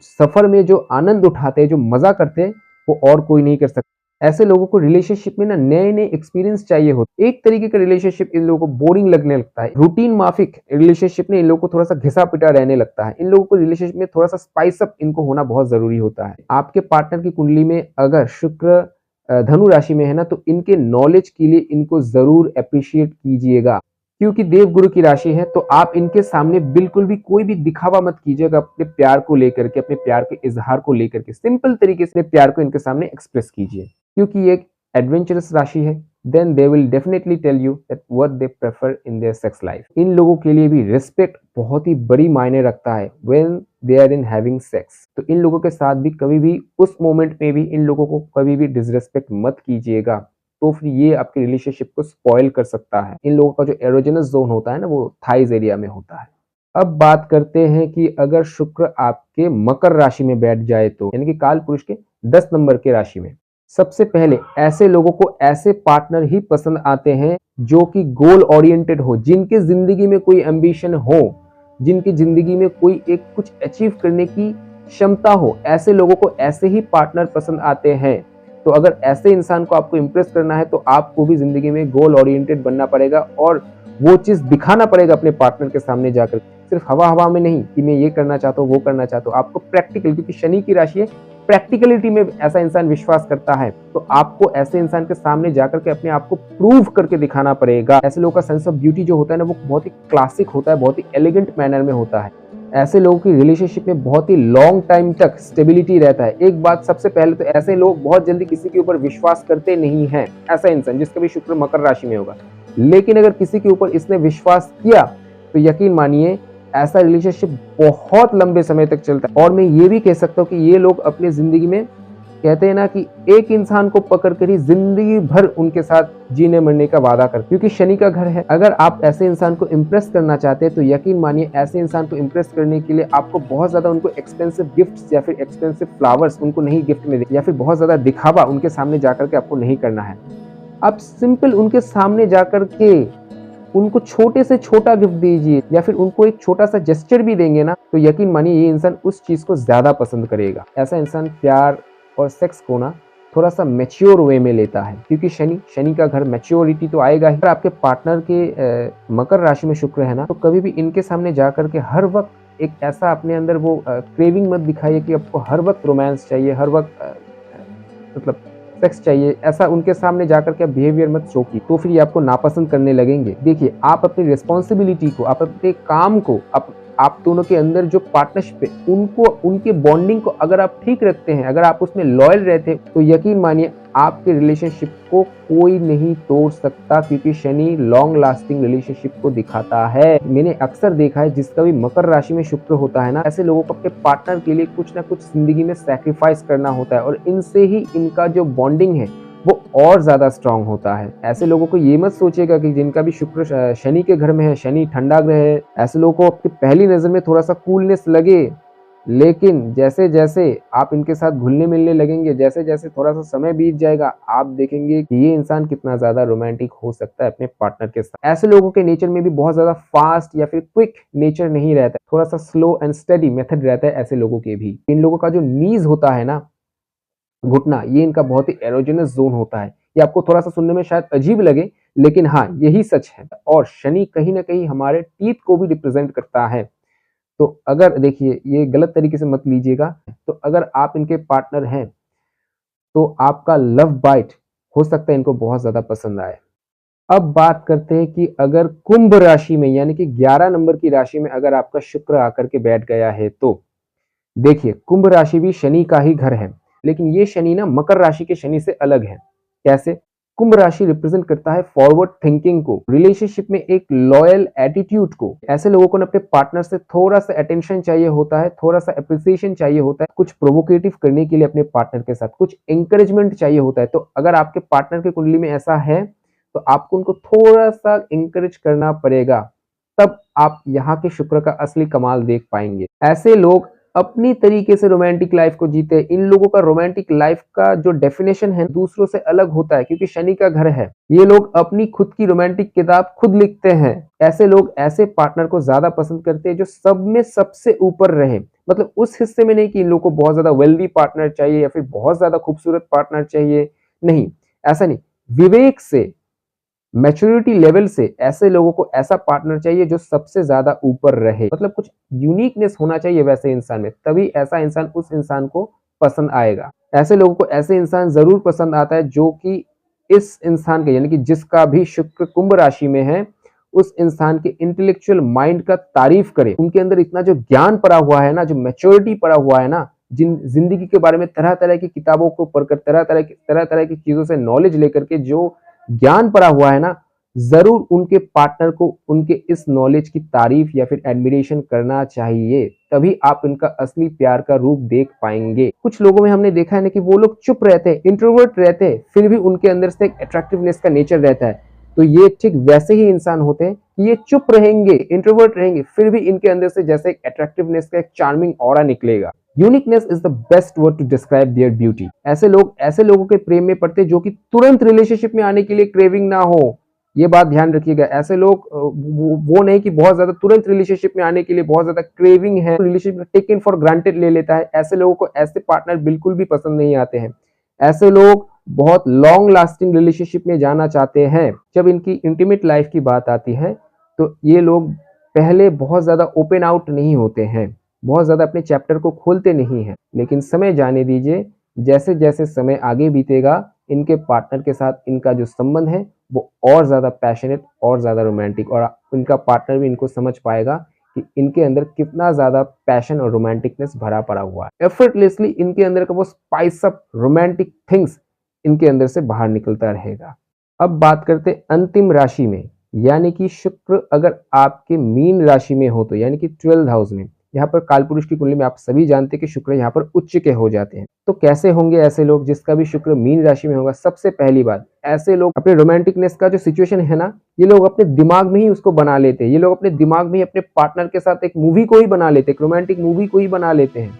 सफ़र में जो आनंद उठाते हैं, जो मज़ा करते हैं, वो और कोई नहीं कर सकता। ऐसे लोगों को रिलेशनशिप में ना नए-नए एक्सपीरियंस चाहिए होते। एक तरीके का रिलेशनशिप इन लोगों को बोरिंग लगने लगता है। रूटीन माफिक रिलेशनशिप में इन लोगों को थोड़ा सा घिसा-पिटा रहने लगता है। इन लोगों को रिलेशनशिप में थोड़ा सा स्पाइस अप इनको होना बहुत ज़रूरी होता है। आपके पार्टनर की कुंडली में अगर शुक्र धनु राशि में है ना, तो इनके नॉलेज के लिए इनको ज़रूर एप्रिशिएट कीजिएगा, क्योंकि देवगुरु की राशि है। तो आप इनके सामने बिल्कुल भी कोई भी दिखावा मत कीजिएगा अपने प्यार को लेकर के, अपने प्यार के इजहार को लेकर के। सिंपल तरीके से प्यार को इनके सामने एक्सप्रेस कीजिए, क्योंकि ये एक एडवेंचरस राशि है। Then they will definitely tell you that what they prefer in their sex life. इन लोगों के लिए भी रिस्पेक्ट बहुत ही बड़ी मायने रखता है when they are in having sex. तो इन लोगों के साथ भी कभी भी उस मोमेंट में भी इन लोगों को कभी भी डिसरिस्पेक्ट मत कीजिएगा, तो फिर ये आपके रिलेशनशिप को स्पॉइल कर सकता है। इन लोगों का जो एरोजेनस जोन होता है ना, वो थाइज एरिया में होता है। अब बात करते हैं कि अगर शुक्र आपके मकर राशि में बैठ जाए, तो यानी कि काल पुरुष के 10 नंबर के राशि में, सबसे पहले ऐसे लोगों को ऐसे पार्टनर ही पसंद आते हैं जो कि गोल ओरिएंटेड हो, जिनके जिंदगी में कोई एम्बिशन हो, जिनकी जिंदगी में कोई एक कुछ अचीव करने की क्षमता हो। ऐसे लोगों को ऐसे ही पार्टनर पसंद आते हैं। तो अगर ऐसे इंसान को आपको इम्प्रेस करना है, तो आपको भी जिंदगी में गोल ओरिएंटेड बनना पड़ेगा और वो चीज दिखाना पड़ेगा अपने पार्टनर के सामने जाकर। सिर्फ हवा हवा में नहीं कि मैं ये करना चाहता हूँ, वो करना चाहता हूँ। आपको प्रैक्टिकल, क्योंकि शनि की राशि है, प्रैक्टिकलिटी में ऐसा इंसान विश्वास करता है, तो आपको ऐसे इंसान के सामने जाकर के अपने आप को प्रूव करके दिखाना पड़ेगा। ऐसे लोगों का सेंस ऑफ ब्यूटी जो होता है ना, वो बहुत ही क्लासिक होता है, बहुत ही एलिगेंट मैनर में होता है। ऐसे लोगों की रिलेशनशिप में बहुत ही लॉन्ग टाइम तक स्टेबिलिटी रहता है। एक बात सबसे पहले तो, ऐसे लोग बहुत जल्दी किसी के ऊपर विश्वास करते नहीं हैं। ऐसा इंसान जिसका भी शुक्र मकर राशि में होगा, लेकिन अगर किसी के ऊपर इसने विश्वास किया, तो यकीन मानिए ऐसा रिलेशनशिप बहुत लंबे समय तक चलता है। और मैं ये भी कह सकता हूँ कि ये लोग अपनी जिंदगी में कहते हैं ना कि एक इंसान को पकड़ कर ही जिंदगी भर उनके साथ जीने मरने का वादा कर, क्योंकि शनि का घर है। अगर आप ऐसे इंसान को इम्प्रेस करना चाहते हैं तो यकीन मानिए ऐसे इंसान को इम्प्रेस करने के लिए आपको बहुत ज्यादा उनको एक्सपेंसिव गिफ्ट्स या फिर एक्सपेंसिव फ्लावर्स उनको नहीं गिफ्ट में या फिर बहुत ज्यादा दिखावा उनके सामने जाकर के आपको नहीं करना है। आप सिंपल उनके सामने जाकर के उनको छोटे से छोटा गिफ्ट दीजिए या फिर उनको एक छोटा सा जेस्चर भी देंगे ना, तो यकीन मानिए ये इंसान उस चीज को ज्यादा पसंद करेगा। ऐसा इंसान प्यार और सेक्स को ना थोड़ा सा मैच्योर वे में लेता है, क्योंकि शनि का घर मैच्योरिटी तो आएगा ही। अगर आपके पार्टनर के मकर राशि में शुक्र है ना, तो कभी भी इनके सामने जाकर के हर वक्त एक ऐसा अपने अंदर वो क्रेविंग मत दिखाइए कि आपको हर वक्त रोमांस चाहिए, हर वक्त मतलब सेक्स चाहिए। ऐसा उनके सामने जाकर के बिहेवियर मत शो की, तो फिर ये आपको नापसंद करने लगेंगे। देखिए, आप अपनी रिस्पॉन्सिबिलिटी को, आप अपने काम को, आप दोनों के अंदर जो पार्टनरशिप है उनको, उनके बॉन्डिंग को अगर आप ठीक रखते हैं, अगर आप उसमें लॉयल रहते हैं, तो यकीन मानिए आपके रिलेशनशिप को कोई नहीं तोड़ सकता, क्योंकि शनि लॉन्ग लास्टिंग रिलेशनशिप को दिखाता है। मैंने अक्सर देखा है जिसका भी मकर राशि में शुक्र होता है ना, ऐसे लोगों को अपने पार्टनर के लिए कुछ ना कुछ जिंदगी में सैक्रिफाइस करना होता है और इनसे ही इनका जो बॉन्डिंग है वो और ज्यादा स्ट्रांग होता है। ऐसे लोगों को ये मत सोचेगा कि जिनका भी शुक्र शनि के घर में है, शनि ठंडा ग्रह है, ऐसे लोगों को आपकी पहली नजर में थोड़ा सा कूलनेस लगे, लेकिन जैसे जैसे आप इनके साथ घुलने मिलने लगेंगे, जैसे जैसे थोड़ा सा समय बीत जाएगा, आप देखेंगे कि ये इंसान कितना ज्यादा रोमांटिक हो सकता है अपने पार्टनर के साथ। ऐसे लोगों के नेचर में भी बहुत ज्यादा फास्ट या फिर क्विक नेचर नहीं रहता, थोड़ा सा स्लो एंड स्टडी मेथड रहता है ऐसे लोगों के भी। इन लोगों का जो नीज होता है ना, घुटना, ये इनका बहुत ही एरोजेनस जोन होता है। ये आपको थोड़ा सा सुनने में शायद अजीब लगे, लेकिन हाँ यही सच है। और शनि कहीं ना कहीं हमारे टीथ को भी रिप्रेजेंट करता है। तो अगर देखिए, ये गलत तरीके से मत लीजिएगा, तो अगर आप इनके पार्टनर हैं तो आपका लव बाइट हो सकता है इनको बहुत ज्यादा पसंद आए। अब बात करते हैं कि अगर कुंभ राशि में यानी कि 11 नंबर की राशि में अगर आपका शुक्र आकर के बैठ गया है, तो देखिए कुंभ राशि भी शनि का ही घर है, लेकिन ये शनि ना मकर राशि के शनि से अलग है। कैसे? कुंभ राशि रिप्रेजेंट करता है फॉरवर्ड थिंकिंग को, रिलेशनशिप में एक लॉयल एटीट्यूड को। ऐसे लोगों को अपने पार्टनर से थोड़ा सा अटेंशन चाहिए होता है, थोड़ा सा अप्रिसिएशन चाहिए होता है, कुछ प्रोवोकेटिव करने के लिए अपने पार्टनर के साथ कुछ एंकरेजमेंट चाहिए होता है। तो अगर आपके पार्टनर की कुंडली में ऐसा है तो आपको उनको थोड़ा सा इंकरेज करना पड़ेगा, तब आप यहाँ के शुक्र का असली कमाल देख पाएंगे। ऐसे लोग अपनी तरीके से रोमांटिक लाइफ को जीते। इन लोगों का रोमांटिक लाइफ का जो डेफिनेशन है दूसरों से अलग होता है, क्योंकि शनि का घर है। ये लोग अपनी खुद की रोमांटिक किताब खुद लिखते हैं। ऐसे लोग ऐसे पार्टनर को ज्यादा पसंद करते हैं जो सब में सबसे ऊपर रहे, मतलब उस हिस्से में नहीं कि इन लोगों को बहुत ज्यादा वेल्दी पार्टनर चाहिए या फिर बहुत ज्यादा खूबसूरत पार्टनर चाहिए, नहीं, ऐसा नहीं। विवेक से, मैच्योरिटी लेवल से ऐसे लोगों को ऐसा पार्टनर चाहिए जो सबसे ज्यादा ऊपर रहे, मतलब कुछ यूनिकनेस होना चाहिए वैसे इंसान में, तभी ऐसा इंसान उस इंसान को पसंद आएगा। ऐसे लोगों को ऐसे इंसान जरूर पसंद आता है जो कि इस इंसान के यानी कि जिसका भी शुक्र कुंभ राशि में है, उस इंसान के इंटेलेक्चुअल माइंड का तारीफ करे। उनके अंदर इतना जो ज्ञान पड़ा हुआ है ना, जो मैच्योरिटी पड़ा हुआ है ना, जिन जिंदगी के बारे में तरह तरह की किताबों को पढ़कर तरह तरह की चीजों से नॉलेज लेकर के जो ज्ञान पड़ा हुआ है ना, जरूर उनके पार्टनर को उनके इस नॉलेज की तारीफ या फिर एडमिरेशन करना चाहिए, तभी आप इनका असली प्यार का रूप देख पाएंगे। कुछ लोगों में हमने देखा है ना कि वो लोग चुप रहते हैं, इंट्रोवर्ट रहते हैं, फिर भी उनके अंदर से एक अट्रैक्टिवनेस का नेचर रहता है। तो ये ठीक वैसे ही इंसान होते हैं कि ये चुप रहेंगे, इंट्रोवर्ट रहेंगे, फिर भी इनके अंदर से जैसे एक अट्रैक्टिवनेस का एक चार्मिंग ऑरा निकलेगा। Uniqueness is the best word to describe their beauty. ऐसे लोगों के प्रेम में पड़ते जो कि तुरंत रिलेशनशिप में आने के लिए क्रेविंग ना हो, ये बात ध्यान रखिएगा। ऐसे लोग वो नहीं कि बहुत ज्यादा तुरंत रिलेशनशिप में आने के लिए बहुत ज्यादा क्रेविंग है, रिलेशनशिप टेकन फॉर ग्रांटेड ले लेता है। ऐसे लोगों को ऐसे पार्टनर बिल्कुल भी पसंद नहीं आते हैं। ऐसे लोग बहुत लॉन्ग लास्टिंग रिलेशनशिप में जाना चाहते हैं। जब इनकी इंटीमेट लाइफ की बात आती है तो ये लोग पहले बहुत ज्यादा ओपन आउट नहीं होते हैं, बहुत ज्यादा अपने चैप्टर को खोलते नहीं हैं, लेकिन समय जाने दीजिए, जैसे जैसे समय आगे बीतेगा इनके पार्टनर के साथ इनका जो संबंध है वो और ज्यादा पैशनेट, और ज्यादा रोमांटिक, और इनका पार्टनर भी इनको समझ पाएगा कि इनके अंदर कितना ज्यादा पैशन और रोमांटिकनेस भरा पड़ा हुआ है। एफर्टलेसली इनके अंदर का वो स्पाइस अप रोमांटिक थिंग्स इनके अंदर से बाहर निकलता रहेगा। अब बात करते अंतिम राशि में, यानी कि शुक्र अगर आपके मीन राशि में हो तो, यानी कि 12th हाउस में, यहाँ पर कालपुरुष की कुंडली में आप सभी जानते हैं कि शुक्र यहाँ पर उच्च के हो जाते हैं। तो कैसे होंगे ऐसे लोग जिसका भी शुक्र मीन राशि में होगा? सबसे पहली बात, ऐसे लोग अपने रोमांटिकनेस का जो सिचुएशन है ना, ये लोग अपने दिमाग में ही उसको बना लेते हैं। ये लोग अपने दिमाग में ही अपने पार्टनर के साथ एक मूवी को ही बना लेते हैं, एक रोमांटिक मूवी को ही बना लेते हैं।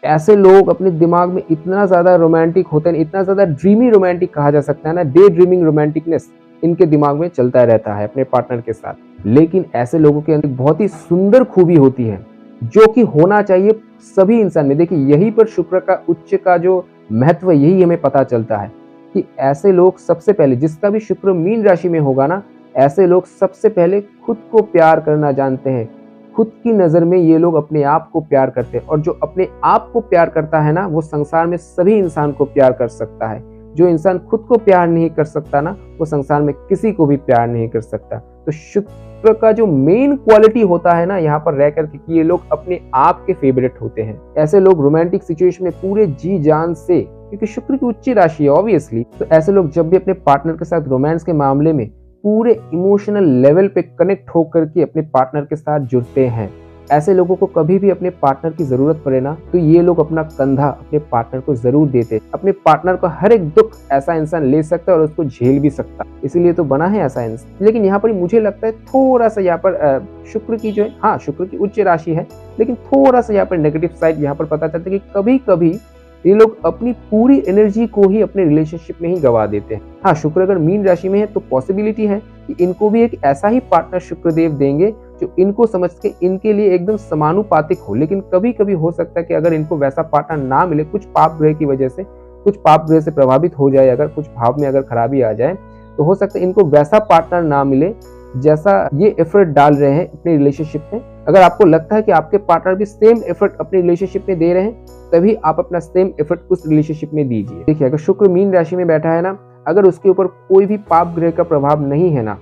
ऐसे लोग अपने दिमाग में इतना ज़्यादा रोमांटिक होते हैं, इतना ज़्यादा ड्रीमी रोमांटिक कहा जा सकता है ना, डे ड्रीमिंग रोमांटिकनेस इनके दिमाग में चलता रहता है अपने पार्टनर के साथ। लेकिन ऐसे लोगों के अंदर बहुत ही सुंदर खूबी होती है, जो कि होना चाहिए सभी इंसान में। देखिए, यहीं पर शुक्र का उच्च का जो महत्व, यही हमें पता चलता है कि ऐसे लोग सबसे पहले, जिसका भी शुक्र मीन राशि में होगा ना, ऐसे लोग सबसे पहले खुद को प्यार करना जानते हैं। खुद की नज़र में ये लोग अपने आप को प्यार करते हैं, और जो अपने आप को प्यार करता है ना, वो संसार में सभी इंसान को प्यार कर सकता है। जो इंसान खुद को प्यार नहीं कर सकता ना, वो संसार में किसी को भी प्यार नहीं कर सकता। तो शुक्र का जो मेन क्वालिटी होता है ना यहाँ पर रह करके, कि ये लोग अपने आप के फेवरेट होते हैं। ऐसे लोग रोमांटिक सिचुएशन में पूरे जी जान से, क्योंकि शुक्र की उच्च राशि है ऑब्वियसली, तो ऐसे लोग जब भी अपने पार्टनर के साथ रोमांस के मामले में पूरे इमोशनल लेवल पे कनेक्ट होकर के अपने पार्टनर के साथ जुड़ते हैं। ऐसे लोगों को कभी भी अपने पार्टनर की जरूरत पड़े ना, तो ये लोग अपना कंधा अपने पार्टनर को जरूर देते। अपने पार्टनर को हर एक दुख ऐसा इंसान ले सकता है और उसको झेल भी सकता है, इसीलिए तो बना है ऐसा इंसान। लेकिन यहाँ पर मुझे लगता है थोड़ा सा यहाँ पर शुक्र की जो है, हाँ शुक्र की उच्च राशि है, लेकिन थोड़ा सा यहाँ पर नेगेटिव साइड यहाँ पर पता चलता है कि कभी कभी ये लोग अपनी पूरी एनर्जी को ही अपने रिलेशनशिप में ही गवा देते हैं। हाँ, शुक्र अगर मीन राशि में है तो पॉसिबिलिटी है कि इनको भी एक ऐसा ही पार्टनर शुक्रदेव देंगे जो इनको समझ के इनके लिए एकदम समानुपातिक हो। लेकिन कभी कभी हो सकता है कि अगर इनको वैसा पार्टनर ना मिले, कुछ पाप ग्रह की वजह से, कुछ पाप ग्रह से प्रभावित हो जाए, अगर कुछ भाव में अगर खराबी आ जाए, तो हो सकता है इनको वैसा पार्टनर ना मिले जैसा ये एफर्ट डाल रहे हैं अपने रिलेशनशिप में। अगर आपको लगता है कि आपके पार्टनर भी सेम एफर्ट अपने रिलेशनशिप में दे रहे हैं, तभी आप अपना सेम एफर्ट उस रिलेशनशिप में दीजिए। देखिए, अगर शुक्र मीन राशि में बैठा है ना, अगर उसके ऊपर कोई भी पाप ग्रह का प्रभाव नहीं है ना,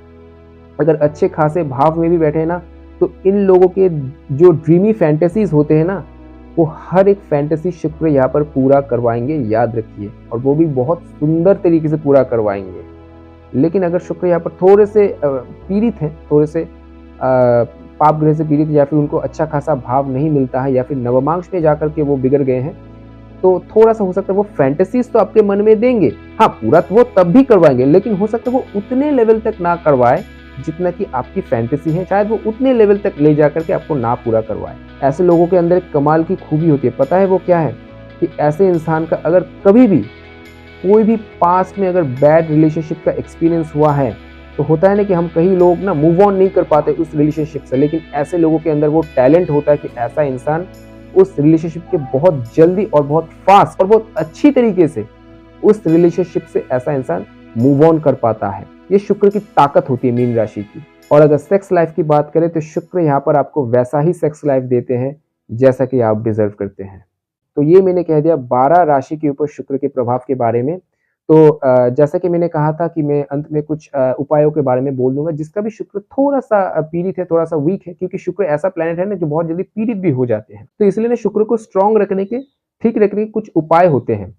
अगर अच्छे खासे भाव में भी बैठे हैं ना, तो इन लोगों के जो ड्रीमी फैंटेसीज होते हैं ना, वो हर एक फैंटेसी शुक्र यहाँ पर पूरा करवाएंगे, याद रखिए, और वो भी बहुत सुंदर तरीके से पूरा करवाएंगे। लेकिन अगर शुक्र यहाँ पर थोड़े से पीड़ित हैं, थोड़े से पाप ग्रह से पीड़ित, या फिर उनको अच्छा खासा भाव नहीं मिलता है, या फिर नवमांश में जाकर के वो बिगड़ गए हैं, तो थोड़ा सा हो सकता है वो फैंटेसीज तो आपके मन में देंगे, हाँ पूरा तो वो तब भी करवाएंगे, लेकिन हो सकता है वो उतने लेवल तक ना करवाए जितना कि आपकी फैंटेसी है। शायद वो उतने लेवल तक ले जाकर के आपको ना पूरा करवाए। ऐसे लोगों के अंदर एक कमाल की खूबी होती है, पता है वो क्या है? कि ऐसे इंसान का अगर कभी भी कोई भी पास्ट में अगर बैड रिलेशनशिप का एक्सपीरियंस हुआ है, तो होता है ना कि हम कई लोग ना मूव ऑन नहीं कर पाते उस रिलेशनशिप से, लेकिन ऐसे लोगों के अंदर वो टैलेंट होता है कि ऐसा इंसान उस रिलेशनशिप के बहुत जल्दी और बहुत फास्ट और बहुत अच्छी तरीके से उस रिलेशनशिप से ऐसा इंसान मूव ऑन कर पाता है। ये शुक्र की ताकत होती है मीन राशि की। और अगर सेक्स लाइफ की बात करें तो शुक्र यहाँ पर आपको वैसा ही सेक्स लाइफ देते हैं जैसा कि आप डिजर्व करते हैं। तो ये मैंने कह दिया 12 राशि के ऊपर शुक्र के प्रभाव के बारे में। तो जैसा कि मैंने कहा था कि मैं अंत में कुछ उपायों के बारे में बोल दूंगा, जिसका भी शुक्र थोड़ा सा पीड़ित है, थोड़ा सा वीक है, क्योंकि शुक्र ऐसा प्लैनेट है ना जो बहुत जल्दी पीड़ित भी हो जाते हैं। तो इसलिए ना शुक्र को स्ट्रांग रखने के, ठीक रखने के कुछ उपाय होते हैं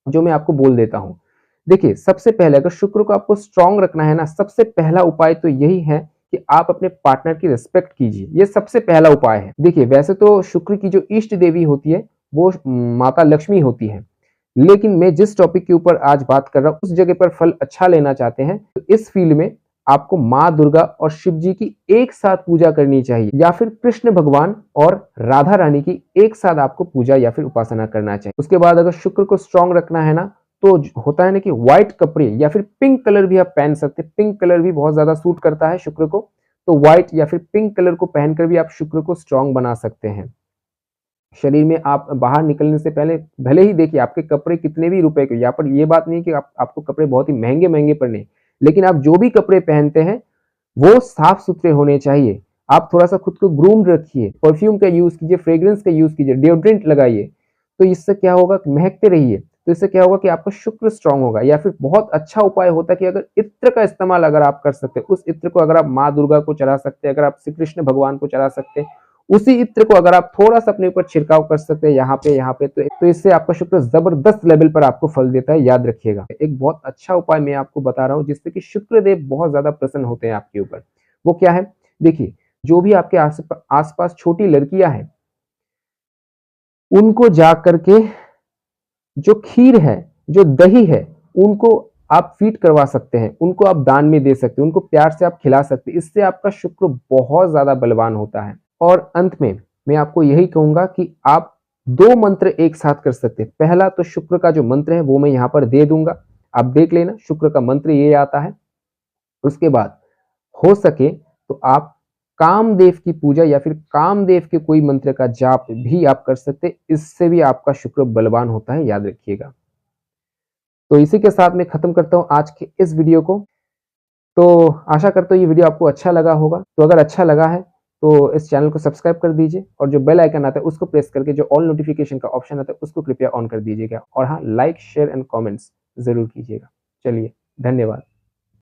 जो मैं आपको बोल देता हूँ। देखिए, सबसे पहले अगर शुक्र को आपको स्ट्रांग रखना है ना, सबसे पहला उपाय तो यही है कि आप अपने पार्टनर की रिस्पेक्ट कीजिए। ये सबसे पहला उपाय है। देखिए, वैसे तो शुक्र की जो इष्ट देवी होती है वो माता लक्ष्मी होती है, लेकिन मैं जिस टॉपिक के ऊपर आज बात कर रहा हूँ उस जगह पर फल अच्छा लेना चाहते हैं, तो इस फील्ड में आपको माँ दुर्गा और शिव जी की एक साथ पूजा करनी चाहिए, या फिर कृष्ण भगवान और राधा रानी की एक साथ आपको पूजा या फिर उपासना करना चाहिए। उसके बाद अगर शुक्र को स्ट्रांग रखना है ना, तो होता है ना कि व्हाइट कपड़े या फिर पिंक कलर भी आप पहन सकते हैं। पिंक कलर भी बहुत ज्यादा सूट करता है शुक्र को, तो व्हाइट या फिर पिंक कलर को पहनकर भी आप शुक्र को स्ट्रांग बना सकते हैं। शरीर में आप बाहर निकलने से पहले भले ही देखिए आपके कपड़े कितने भी रुपए के, यहाँ पर ये बात नहीं कि आपको कपड़े बहुत ही महंगे महंगे पड़ने, लेकिन आप जो भी कपड़े पहनते हैं वो साफ सुथरे होने चाहिए। आप थोड़ा सा खुद को ग्रूम रखिए, परफ्यूम का यूज कीजिए, फ्रेग्रेंस का यूज कीजिए, डिओड्रेंट लगाइए। तो इससे क्या होगा, महकते रहिए, तो इससे क्या होगा कि आपका शुक्र स्ट्रांग होगा। या फिर बहुत अच्छा उपाय होता है कि अगर इत्र का इस्तेमाल अगर आप कर सकते हैं, उस इत्र को अगर आप माँ दुर्गा को चढ़ा सकते हैं, अगर आप श्री कृष्ण भगवान को चढ़ा सकते हैं, उसी इत्र को अगर आप थोड़ा सा अपने ऊपर छिड़काव कर सकते हैं यहाँ पे तो इससे आपका शुक्र जबरदस्त लेवल पर आपको फल देता है, याद रखिएगा। एक बहुत अच्छा उपाय मैं आपको बता रहा हूँ जिससे कि शुक्र देव बहुत ज्यादा प्रसन्न होते हैं आपके ऊपर। वो क्या है? देखिए, जो भी आपके आसपास छोटी लड़कियां हैं, उनको जा करके जो खीर है, जो दही है, उनको आप फीड करवा सकते हैं, उनको आप दान में दे सकते हैं, उनको प्यार से आप खिला सकते हैं। इससे आपका शुक्र बहुत ज़्यादा बलवान होता है। और अंत में मैं आपको यही कहूँगा कि आप 2 मंत्र एक साथ कर सकते हैं। पहला तो शुक्र का जो मंत्र है वो मैं यहाँ पर दे दूँगा, आप देख लेना। शुक्र का मंत्र ये आता है। उसके बाद हो सके तो आप कामदेव की पूजा या फिर कामदेव के कोई मंत्र का जाप भी आप कर सकते हैं। इससे भी आपका शुक्र बलवान होता है, याद रखिएगा। तो इसी के साथ मैं खत्म करता हूँ आज के इस वीडियो को। तो आशा करता हूँ ये वीडियो आपको अच्छा लगा होगा। तो अगर अच्छा लगा है तो इस चैनल को सब्सक्राइब कर दीजिए और जो बेल आइकन आता है उसको प्रेस करके जो ऑल नोटिफिकेशन का ऑप्शन आता है उसको कृपया ऑन कर दीजिएगा। और हाँ, लाइक शेयर एंड कमेंट्स जरूर कीजिएगा। चलिए, धन्यवाद।